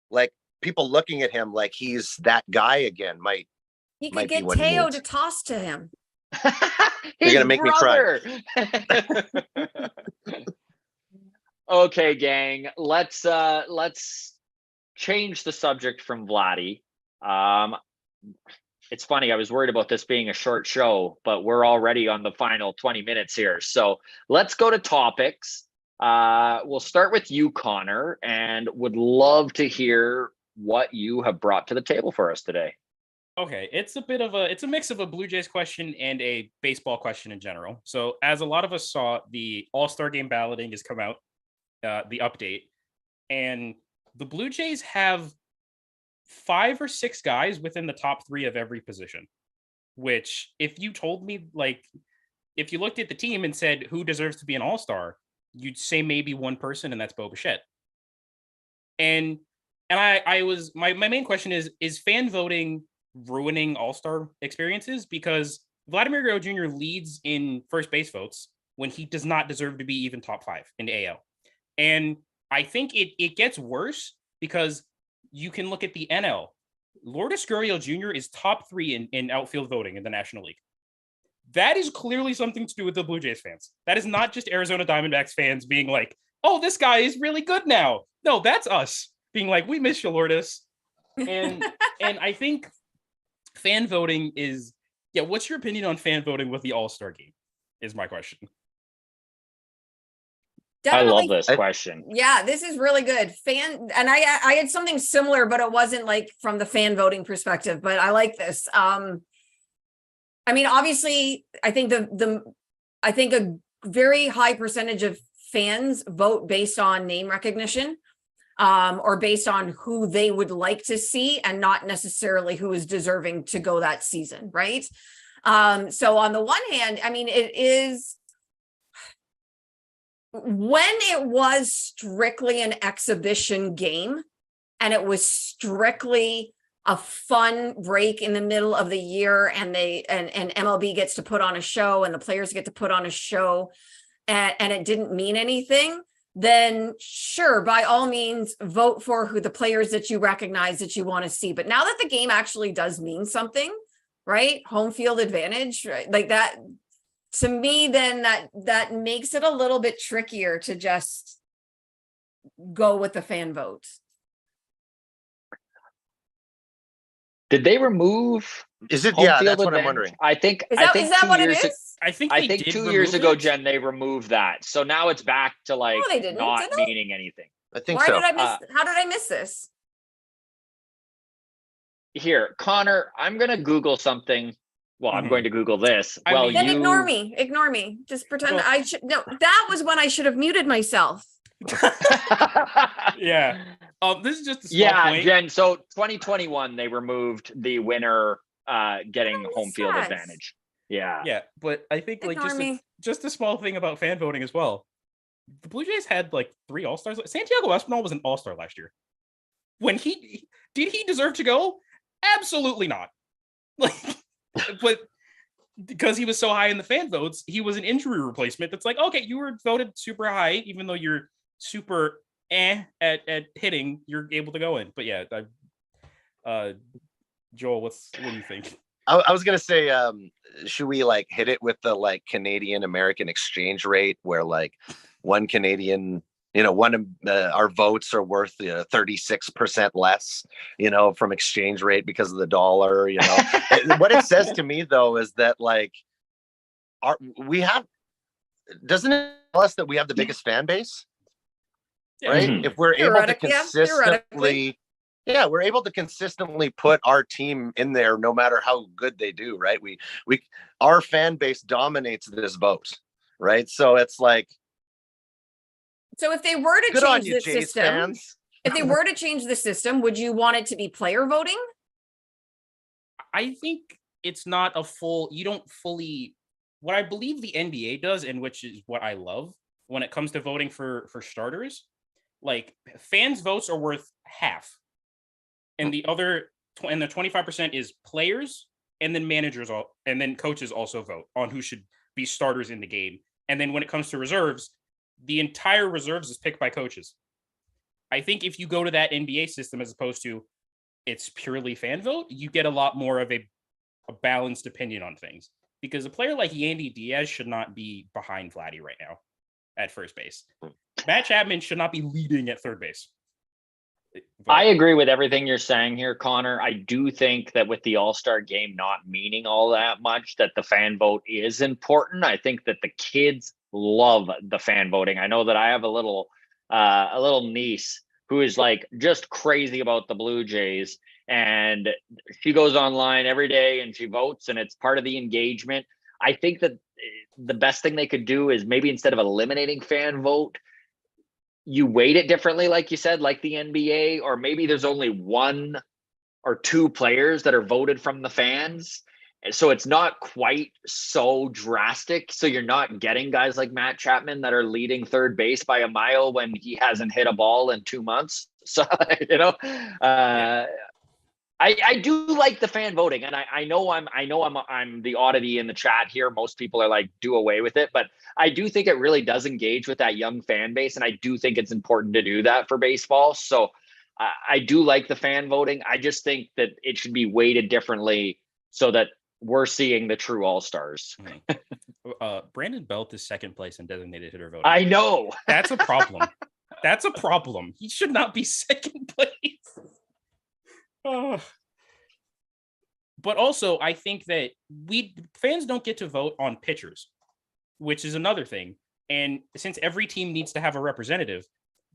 like people looking at him like he's that guy again might he could get Teo to toss to him. You're gonna make me cry. Okay, gang. Let's change the subject from Vladdy. It's funny, I was worried about this being a short show, but we're already on the final 20 minutes here. So let's go to topics. We'll start with you, Connor, and would love to hear what you have brought to the table for us today. Okay, it's a mix of a Blue Jays question and a baseball question in general. So as a lot of us saw, the All-Star Game balloting has come out, the update, and the Blue Jays have 5 or 6 guys within the top 3 of every position, which if you told me, like, if you looked at the team and said who deserves to be an all-star, you'd say maybe one person, and that's Bo Bichette. And I was, my main question is fan voting ruining all-star experiences? Because Vladimir Guerrero Jr. leads in first base votes when he does not deserve to be even top 5 in the AL. And I think it gets worse because you can look at the NL. Lourdes Gurriel Jr. is top 3 in outfield voting in the National League. That is clearly something to do with the Blue Jays fans. That is not just Arizona Diamondbacks fans being like, oh, this guy is really good now. No, that's us being like, we miss you, Lourdes. And I think fan voting is, what's your opinion on fan voting with the All-Star Game is my question. Definitely. I love this question. Yeah, this is really good. And I had something similar, but it wasn't like from the fan voting perspective, but I like this. I mean, obviously, I think I think a very high percentage of fans vote based on name recognition, or based on who they would like to see and not necessarily who is deserving to go that season, right? So on the one hand, I mean, it is, when it was strictly an exhibition game and it was strictly a fun break in the middle of the year, and and MLB gets to put on a show and the players get to put on a show, and it didn't mean anything, then sure, by all means, vote for who the players that you recognize that you want to see. But now that the game actually does mean something, right? Home field advantage, right? Like that, to me, then that makes it a little bit trickier to just go with the fan vote. Did they remove? Is it? home Yeah, field that's what I'm advantage? wondering. I think. Is I think that 2 what it years is? I think I they think did 2 years remove ago, it. Jen, they removed that. So now it's back to like No, they didn't, not did they? meaning anything. I think Why so. did I miss? How did I miss this? Here, Connor, I'm going to Google something. Well, I'm going to Google this. I Well, mean- Then you ignore me. Ignore me. Just pretend Well- I should. No, that was when I should have muted myself. Yeah. This is just a small Yeah, point. Jen. So 2021, they removed the winner getting That home was field sad. advantage. Yeah. Yeah, but I think like Ignore me. just a small thing about fan voting as well. The Blue Jays had like 3 All-Stars. Santiago Espinal was an All-Star last year. When he deserve to go? Absolutely not. Like, but because he was so high in the fan votes, he was an injury replacement. That's like, okay, you were voted super high, even though you're super at hitting, you're able to go in. But yeah, Joel, what do you think? I was gonna say, should we like hit it with the like Canadian American exchange rate, where like one Canadian, our votes are worth 36% less, from exchange rate because of the dollar. What it says to me though is that like, doesn't it tell us that we have the biggest fan base? Yeah. Right? Mhm. If we're able to Theoretically. consistently, we're able to consistently put our team in there no matter how good they do, right? Our fan base dominates this vote, right? So it's like, So if they were to good on change you, the Jays system, fans. if they were to change the system, would you want it to be player voting? I think it's not a full, you don't fully, what I believe the NBA does, and which is what I love when it comes to voting for starters, like fans' votes are worth half. And the other, and the 25% is players, and then managers, and then coaches also vote on who should be starters in the game. And then when it comes to reserves, the entire reserves is picked by coaches. I think if you go to that NBA system as opposed to it's purely fan vote, you get a lot more of a balanced opinion on things. because a player like Yandy Diaz should not be behind Vladdy right now at first base. Matt Chapman should not be leading at third base. But I agree with everything you're saying here, Connor. I do think that with the All-Star game not meaning all that much, that the fan vote is important. I think that the kids love the fan voting. I know that I have a little niece who is like just crazy about the Blue Jays, and she goes online every day and she votes, and it's part of the engagement. I think that the best thing they could do is maybe instead of eliminating fan vote, you weight it differently, like you said, like the NBA, or maybe there's only 1 or 2 players that are voted from the fans. So it's not quite so drastic. So you're not getting guys like Matt Chapman that are leading third base by a mile when he hasn't hit a ball in 2 months. So, I do like the fan voting, and I know I'm the oddity in the chat here. Most people are like, do away with it, but I do think it really does engage with that young fan base, and I do think it's important to do that for baseball. So I do like the fan voting. I just think that it should be weighted differently so that we're seeing the true all-stars. Brandon Belt is second place in designated hitter voting. I know. That's a problem. That's a problem. He should not be second place. But also, I think that fans don't get to vote on pitchers, which is another thing. And since every team needs to have a representative,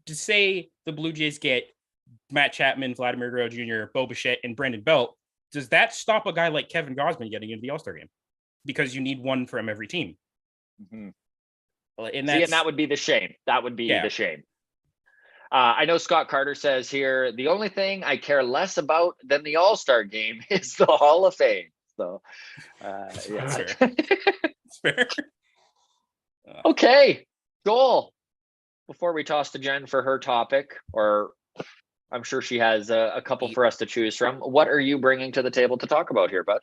to say the Blue Jays get Matt Chapman, Vladimir Guerrero Jr., Bo Bichette, and Brandon Belt, does that stop a guy like Kevin Gausman getting into the All-Star game? Because you need one from every team. Mm-hmm. And that would be the shame. That would be the shame. I know Scott Carter says here, the only thing I care less about than the All-Star game is the Hall of Fame. So, That's yeah. fair. That's fair. Okay, Joel, before we toss to Jen for her topic, or I'm sure she has a couple for us to choose from, what are you bringing to the table to talk about here, bud?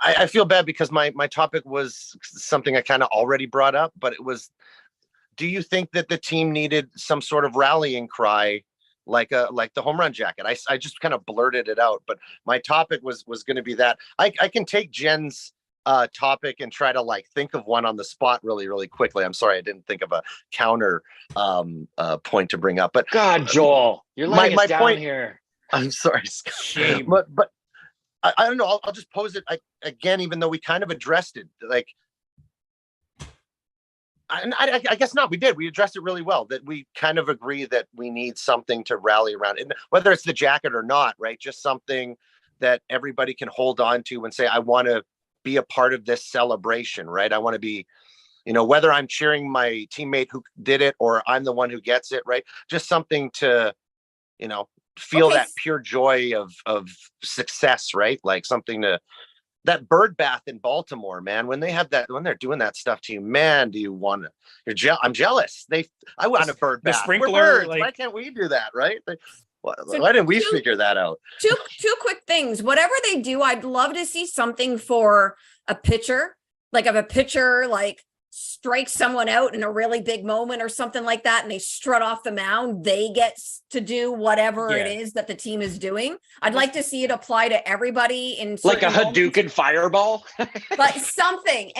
I feel bad because my topic was something I kind of already brought up, but it was, do you think that the team needed some sort of rallying cry like the home run jacket? I just kind of blurted it out, but my topic was going to be that. I can take Jen's topic and try to like think of one on the spot really, really quickly. I'm sorry I didn't think of a counter point to bring up. But God, Joel, you're letting us down point, here. I'm sorry, shame. But I don't know. I'll just pose it again, even though we kind of addressed it. Like, I guess not. We did. We addressed it really well. That we kind of agree that we need something to rally around, and whether it's the jacket or not, right? Just something that everybody can hold on to and say, I want to be a part of this celebration, right? I want to be, whether I'm cheering my teammate who did it or I'm the one who gets it, right? Just something to, feel that pure joy of success, right? Like something to. That bird bath in Baltimore, man, when they're doing that stuff to you, man, do you want to, I'm jealous. I want a bird bath. Sprinkler, why can't we do that? Right. Why didn't we figure that out? Two quick things. Whatever they do, I'd love to see something for a pitcher, like if a pitcher, like strikes someone out in a really big moment or something like that, and they strut off the mound, they get to do whatever it is that the team is doing. I'd like to see it apply to everybody in like a Hadouken fireball, but something,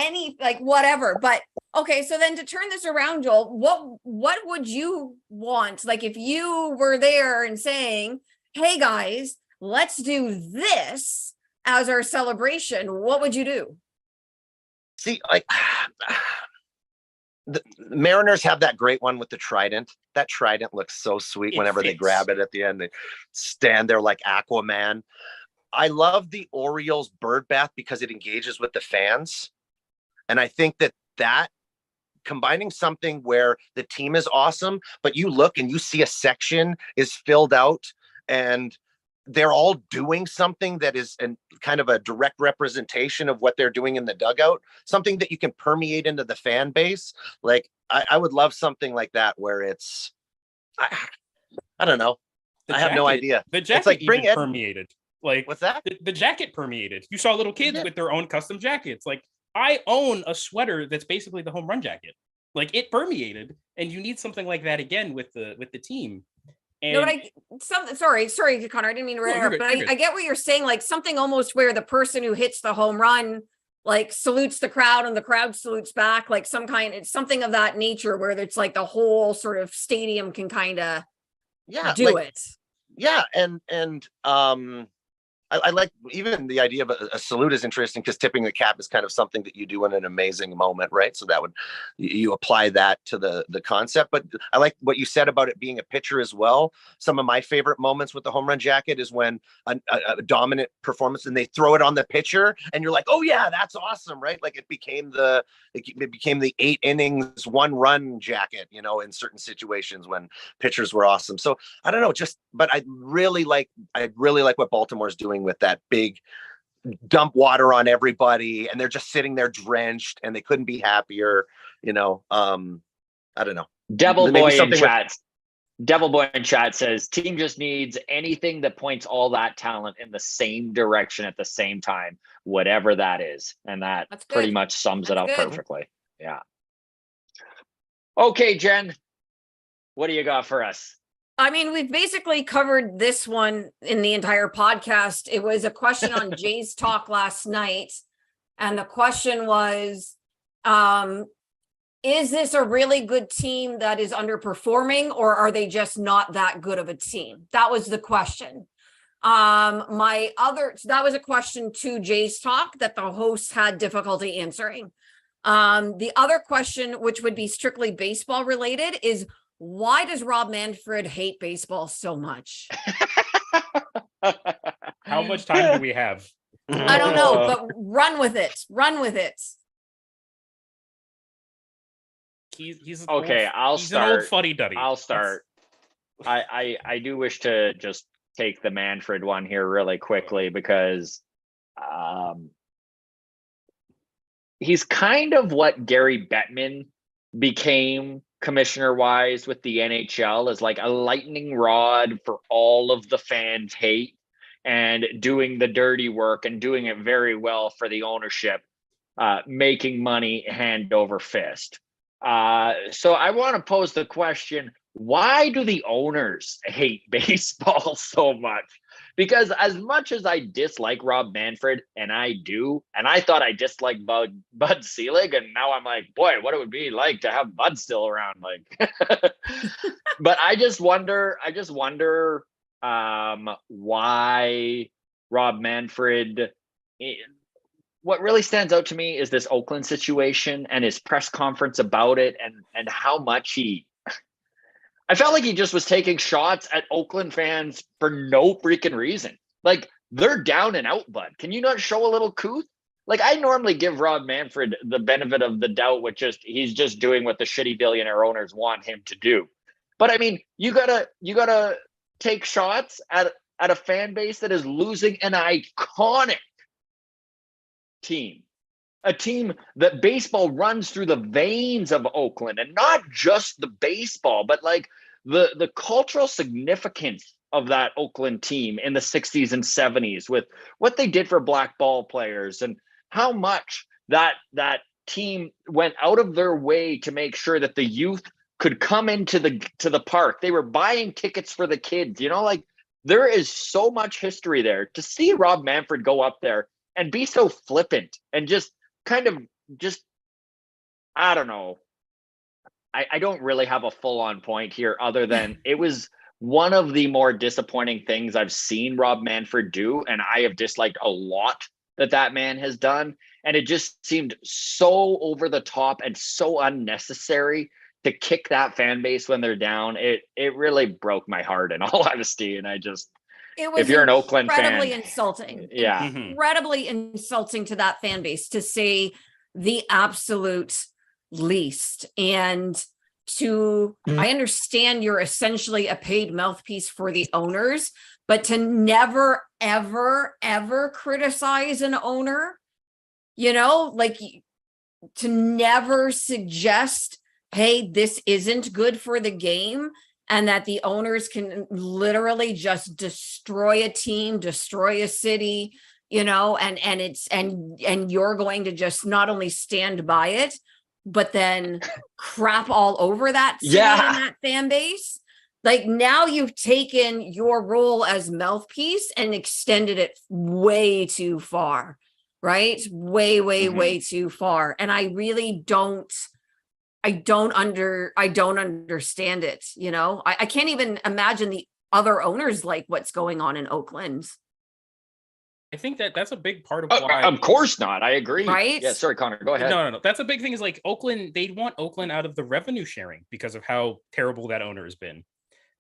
whatever. But okay, so then to turn this around, Joel, what would you want? Like if you were there and saying, hey guys, let's do this as our celebration, what would you do? See, the Mariners have that great one with the trident. That trident looks so sweet whenever they grab it at the end. They stand there like Aquaman. I love the Orioles bird bath because it engages with the fans. And I think that combining something where the team is awesome, but you look and you see a section is filled out and they're all doing something that is kind of a direct representation of what they're doing in the dugout, something that you can permeate into the fan base. Like I would love something like that where it's, I don't know. I have no idea. The jacket it's like permeated. Like what's that? The jacket permeated. You saw little kids with their own custom jackets. Like I own a sweater that's basically the home run jacket. Like it permeated, and you need something like that again with the team. And no, but sorry, Connor, I didn't mean to interrupt, but I get what you're saying, like something almost where the person who hits the home run like salutes the crowd and the crowd salutes back, like it's something of that nature where it's like the whole sort of stadium can kind of do it. Yeah. And I like even the idea of a salute is interesting because tipping the cap is kind of something that you do in an amazing moment, right? So that you apply that to the concept. But I like what you said about it being a pitcher as well. Some of my favorite moments with the home run jacket is when a dominant performance and they throw it on the pitcher and you're like, oh yeah, that's awesome, right? Like it became the 8 innings, 1 run jacket, in certain situations when pitchers were awesome. So I don't know, but I really like what Baltimore's doing with that big dump water on everybody and they're just sitting there drenched and they couldn't be happier. I don't know. Devil Boy in chat says team just needs anything that points all that talent in the same direction at the same time, whatever that is. And that's pretty much sums it up perfectly. Yeah. Okay, Jen, what do you got for us? I mean, we've basically covered this one in the entire podcast. It was a question on Jay's talk last night. And the question was, is this a really good team that is underperforming, or are they just not that good of a team? That was the question. That was a question to Jay's talk that the host had difficulty answering. The other question, which would be strictly baseball related, is why does Rob Manfred hate baseball so much? How much time do we have? I don't know, but run with it. Run with it. He's okay. He's an old fuddy-duddy. I'll start. I do wish to just take the Manfred one here really quickly because he's kind of what Gary Bettman became commissioner wise with the NHL, is like a lightning rod for all of the fans hate and doing the dirty work and doing it very well for the ownership, making money hand over fist. So I want to pose the question, why do the owners hate baseball so much? Because as much as I dislike Rob Manfred, and I do, and I thought I disliked Bud Selig, and now I'm like, boy, what it would be like to have Bud still around. Like, but I just wonder why Rob Manfred. What really stands out to me is this Oakland situation and his press conference about it, and how much I felt like he just was taking shots at Oakland fans for no freaking reason. Like, they're down and out, bud. Can you not show a little couth? Like, I normally give Rob Manfred the benefit of the doubt with he's just doing what the shitty billionaire owners want him to do. But I mean, you gotta take shots at a fan base that is losing an iconic team. A team that baseball runs through the veins of Oakland, and not just the baseball, but like the cultural significance of that Oakland team in the 60s and 70s with what they did for black ball players and how much that team went out of their way to make sure that the youth could come into the park. They were buying tickets for the kids, like there is so much history there. To see Rob Manfred go up there and be so flippant and just I don't know. I don't really have a full-on point here other than it was one of the more disappointing things I've seen Rob Manfred do, and I have disliked a lot that man has done. And it just seemed so over the top and so unnecessary to kick that fan base when they're down. It really broke my heart, in all honesty. And if you're an Oakland fan, incredibly insulting. Yeah. Incredibly insulting to that fan base, to say the absolute least. And I understand you're essentially a paid mouthpiece for the owners, but to never, ever, ever criticize an owner, like to never suggest, hey, this isn't good for the game, and that the owners can literally just destroy a team, destroy a city, and you're going to just not only stand by it, but then crap all over that city and that fan base. Like, now you've taken your role as mouthpiece and extended it way too far. right? Way, way, Mhm. way too far. And I really don't understand it. You know, I can't even imagine the other owners like what's going on in Oakland, I think that's a big part of why. Of course not. I agree. right? Yeah, sorry, Connor. Go ahead. No. That's a big thing. Is like Oakland. They want Oakland out of the revenue sharing because of how terrible that owner has been,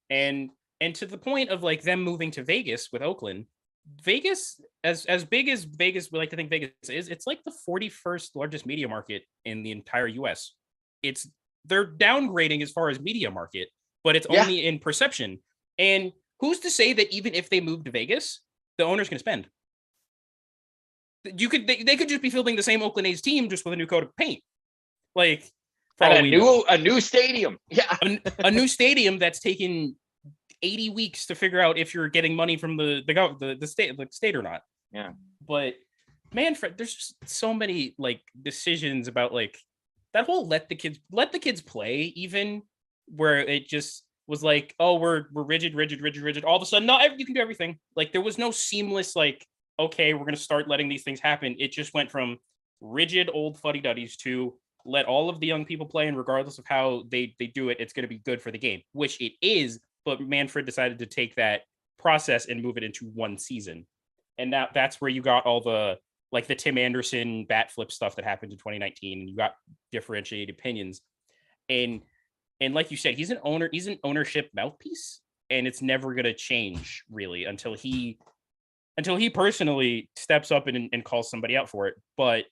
and to the point of like them moving to Vegas with Oakland. Vegas, as big as Vegas, we like to think Vegas is, it's like the 41st largest media market in the entire U.S. They're downgrading as far as media market, but it's only in perception. And who's to say that even if they move to Vegas, the owner's going to spend? They could just be fielding the same Oakland A's team just with a new coat of paint, like and a new stadium. Yeah, a new stadium that's taken 80 weeks to figure out if you're getting money from the state or not. Yeah, but Manfred, there's just so many like decisions about like that whole let the kids play, even where it just was like, oh, we're rigid. All of a sudden, no, you can do everything. Like there was no seamless like, okay, we're going to start letting these things happen. It just went from rigid old fuddy-duddies to let all of the young people play, and regardless of how they do it, it's going to be good for the game, which it is. But Manfred decided to take that process and move it into one season. And that's where you got all the like the Tim Anderson bat flip stuff that happened in 2019, and you got differentiated opinions. And like you said, he's an ownership mouthpiece, and it's never going to change really until he personally steps up and calls somebody out for it. But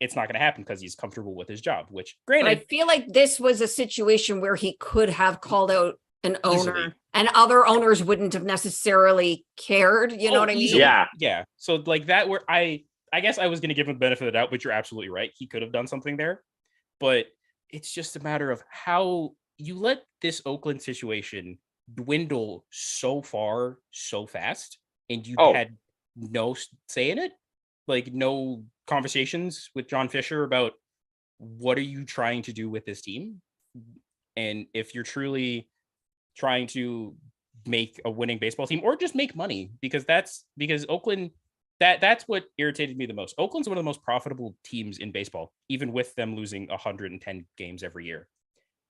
it's not going to happen because he's comfortable with his job, which granted, I feel like this was a situation where he could have called out an owner easily. And other owners wouldn't have necessarily cared. You know what I mean? Easily. Yeah. Yeah. So like that, where I guess I was going to give him the benefit of the doubt, but you're absolutely right. He could have done something there, but it's just a matter of how you let this Oakland situation dwindle so far, so fast, and you had no say in it, like no conversations with John Fisher about what are you trying to do with this team, and if you're truly trying to make a winning baseball team or just make money, because Oakland, that's what irritated me the most. Oakland's one of the most profitable teams in baseball, even with them losing 110 games every year.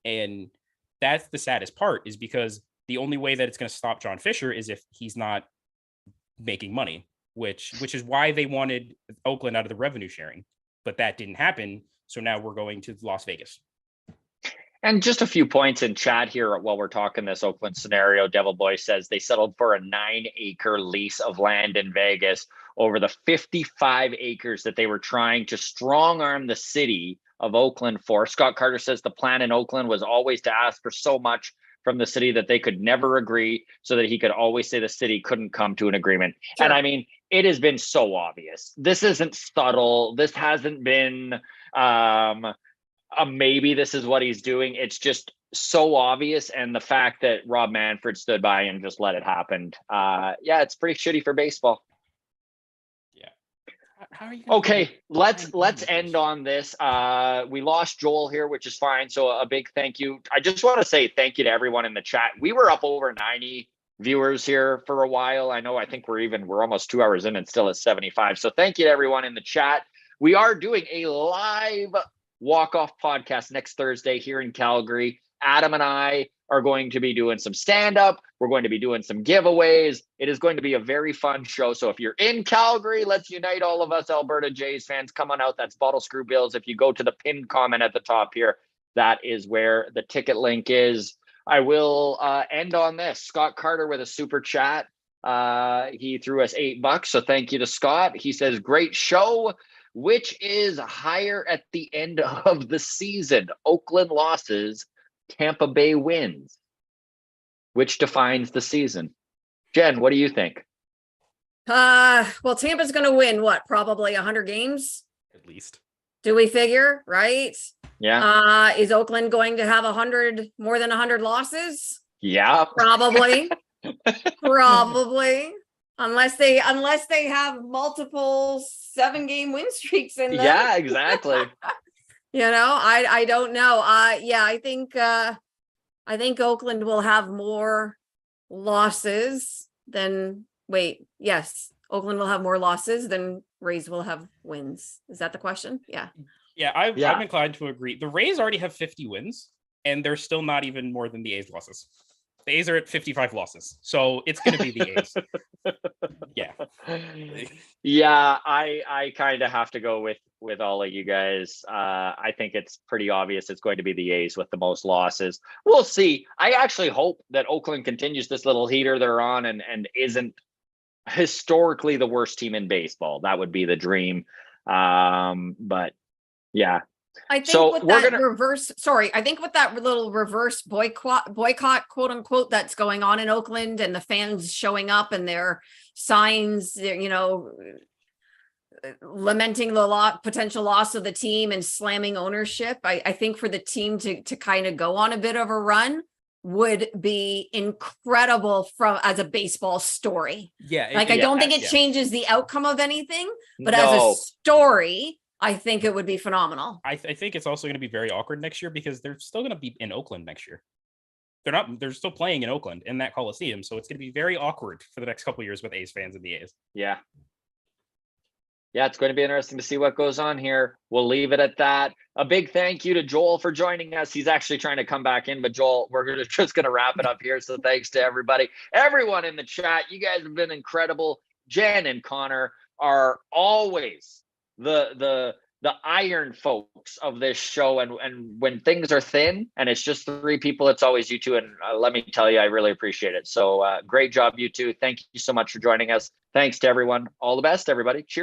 And that's the saddest part, is because the only way that it's going to stop John Fisher is if he's not making money, which is why they wanted Oakland out of the revenue sharing, but that didn't happen. So now we're going to Las Vegas. And just a few points in chat here while we're talking this Oakland scenario. Devil Boy says they settled for a 9-acre lease of land in Vegas over the 55 acres that they were trying to strong arm the city of Oakland for. Scott Carter says the plan in Oakland was always to ask for so much from the city that they could never agree, so that he could always say the city couldn't come to an agreement. Sure. And I mean, it has been so obvious. This isn't subtle. This hasn't been maybe this is what he's doing. It's just so obvious. And the fact that Rob Manfred stood by and just let it happen. Yeah, it's pretty shitty for baseball. Yeah. How are you? Okay, let's end on this. We lost Joel here, which is fine. So a big thank you. I just want to say thank you to everyone in the chat. We were up over 90 viewers here for a while. I think we're almost 2 hours in and still at 75. So thank you to everyone in the chat. We are doing a live Walkoff podcast next Thursday here in Calgary. Adam and I are going to be doing some stand-up. We're going to be doing some giveaways. It is going to be a very fun show. So if you're in Calgary, let's unite all of us Alberta Jays fans. Come on out. That's Bottle Screw Bills. If you go to the pinned comment at the top here, that is where the ticket link is. I will end on this. Scott Carter with a super chat. He threw us $8. So thank you to Scott. He says, great show. Which is higher at the end of the season? Oakland losses, Tampa Bay wins. Which defines the season? Jen, what do you think? Well, Tampa's going to win what? Probably 100 games? At least. Do we figure, right? Yeah. Is Oakland going to have more than 100 losses? Yeah. Probably. Probably. Unless they have multiple 7-game win streaks in them. Yeah, exactly. I don't know. Yeah, I think Oakland will have more losses than Oakland will have more losses than Rays will have wins. Is that the question? Yeah. Yeah, I'm Yeah. inclined to agree. The Rays already have 50 wins, and they're still not even more than the A's losses. The A's are at 55 losses, so it's going to be the A's. Yeah. Yeah, I kind of have to go with all of you guys. I think it's pretty obvious it's going to be the A's with the most losses. We'll see. I actually hope that Oakland continues this little heater they're on and isn't historically the worst team in baseball. That would be the dream. But yeah. I think So with we're that gonna- I think with that little reverse boycott, quote unquote, that's going on in Oakland, and the fans showing up and their signs, you know, lamenting the potential loss of the team and slamming ownership. I think for the team to kind of go on a bit of a run would be incredible as a baseball story. Yeah. Like, I don't think it changes the outcome of anything, but as a story, I think it would be phenomenal. I think it's also going to be very awkward next year because they're still going to be in Oakland next year. They're still playing in Oakland in that Coliseum. So it's going to be very awkward for the next couple of years with A's fans and the A's. Yeah. Yeah, it's going to be interesting to see what goes on here. We'll leave it at that. A big thank you to Joel for joining us. He's actually trying to come back in, but Joel, we're just going to wrap it up here. So thanks to everybody, everyone in the chat. You guys have been incredible. Jen and Connor are always the iron folks of this show, and when things are thin and it's just three people, it's always you two, and let me tell you, I really appreciate it. So great job, you two. Thank you so much for joining us. Thanks to everyone. All the best, everybody. Cheers.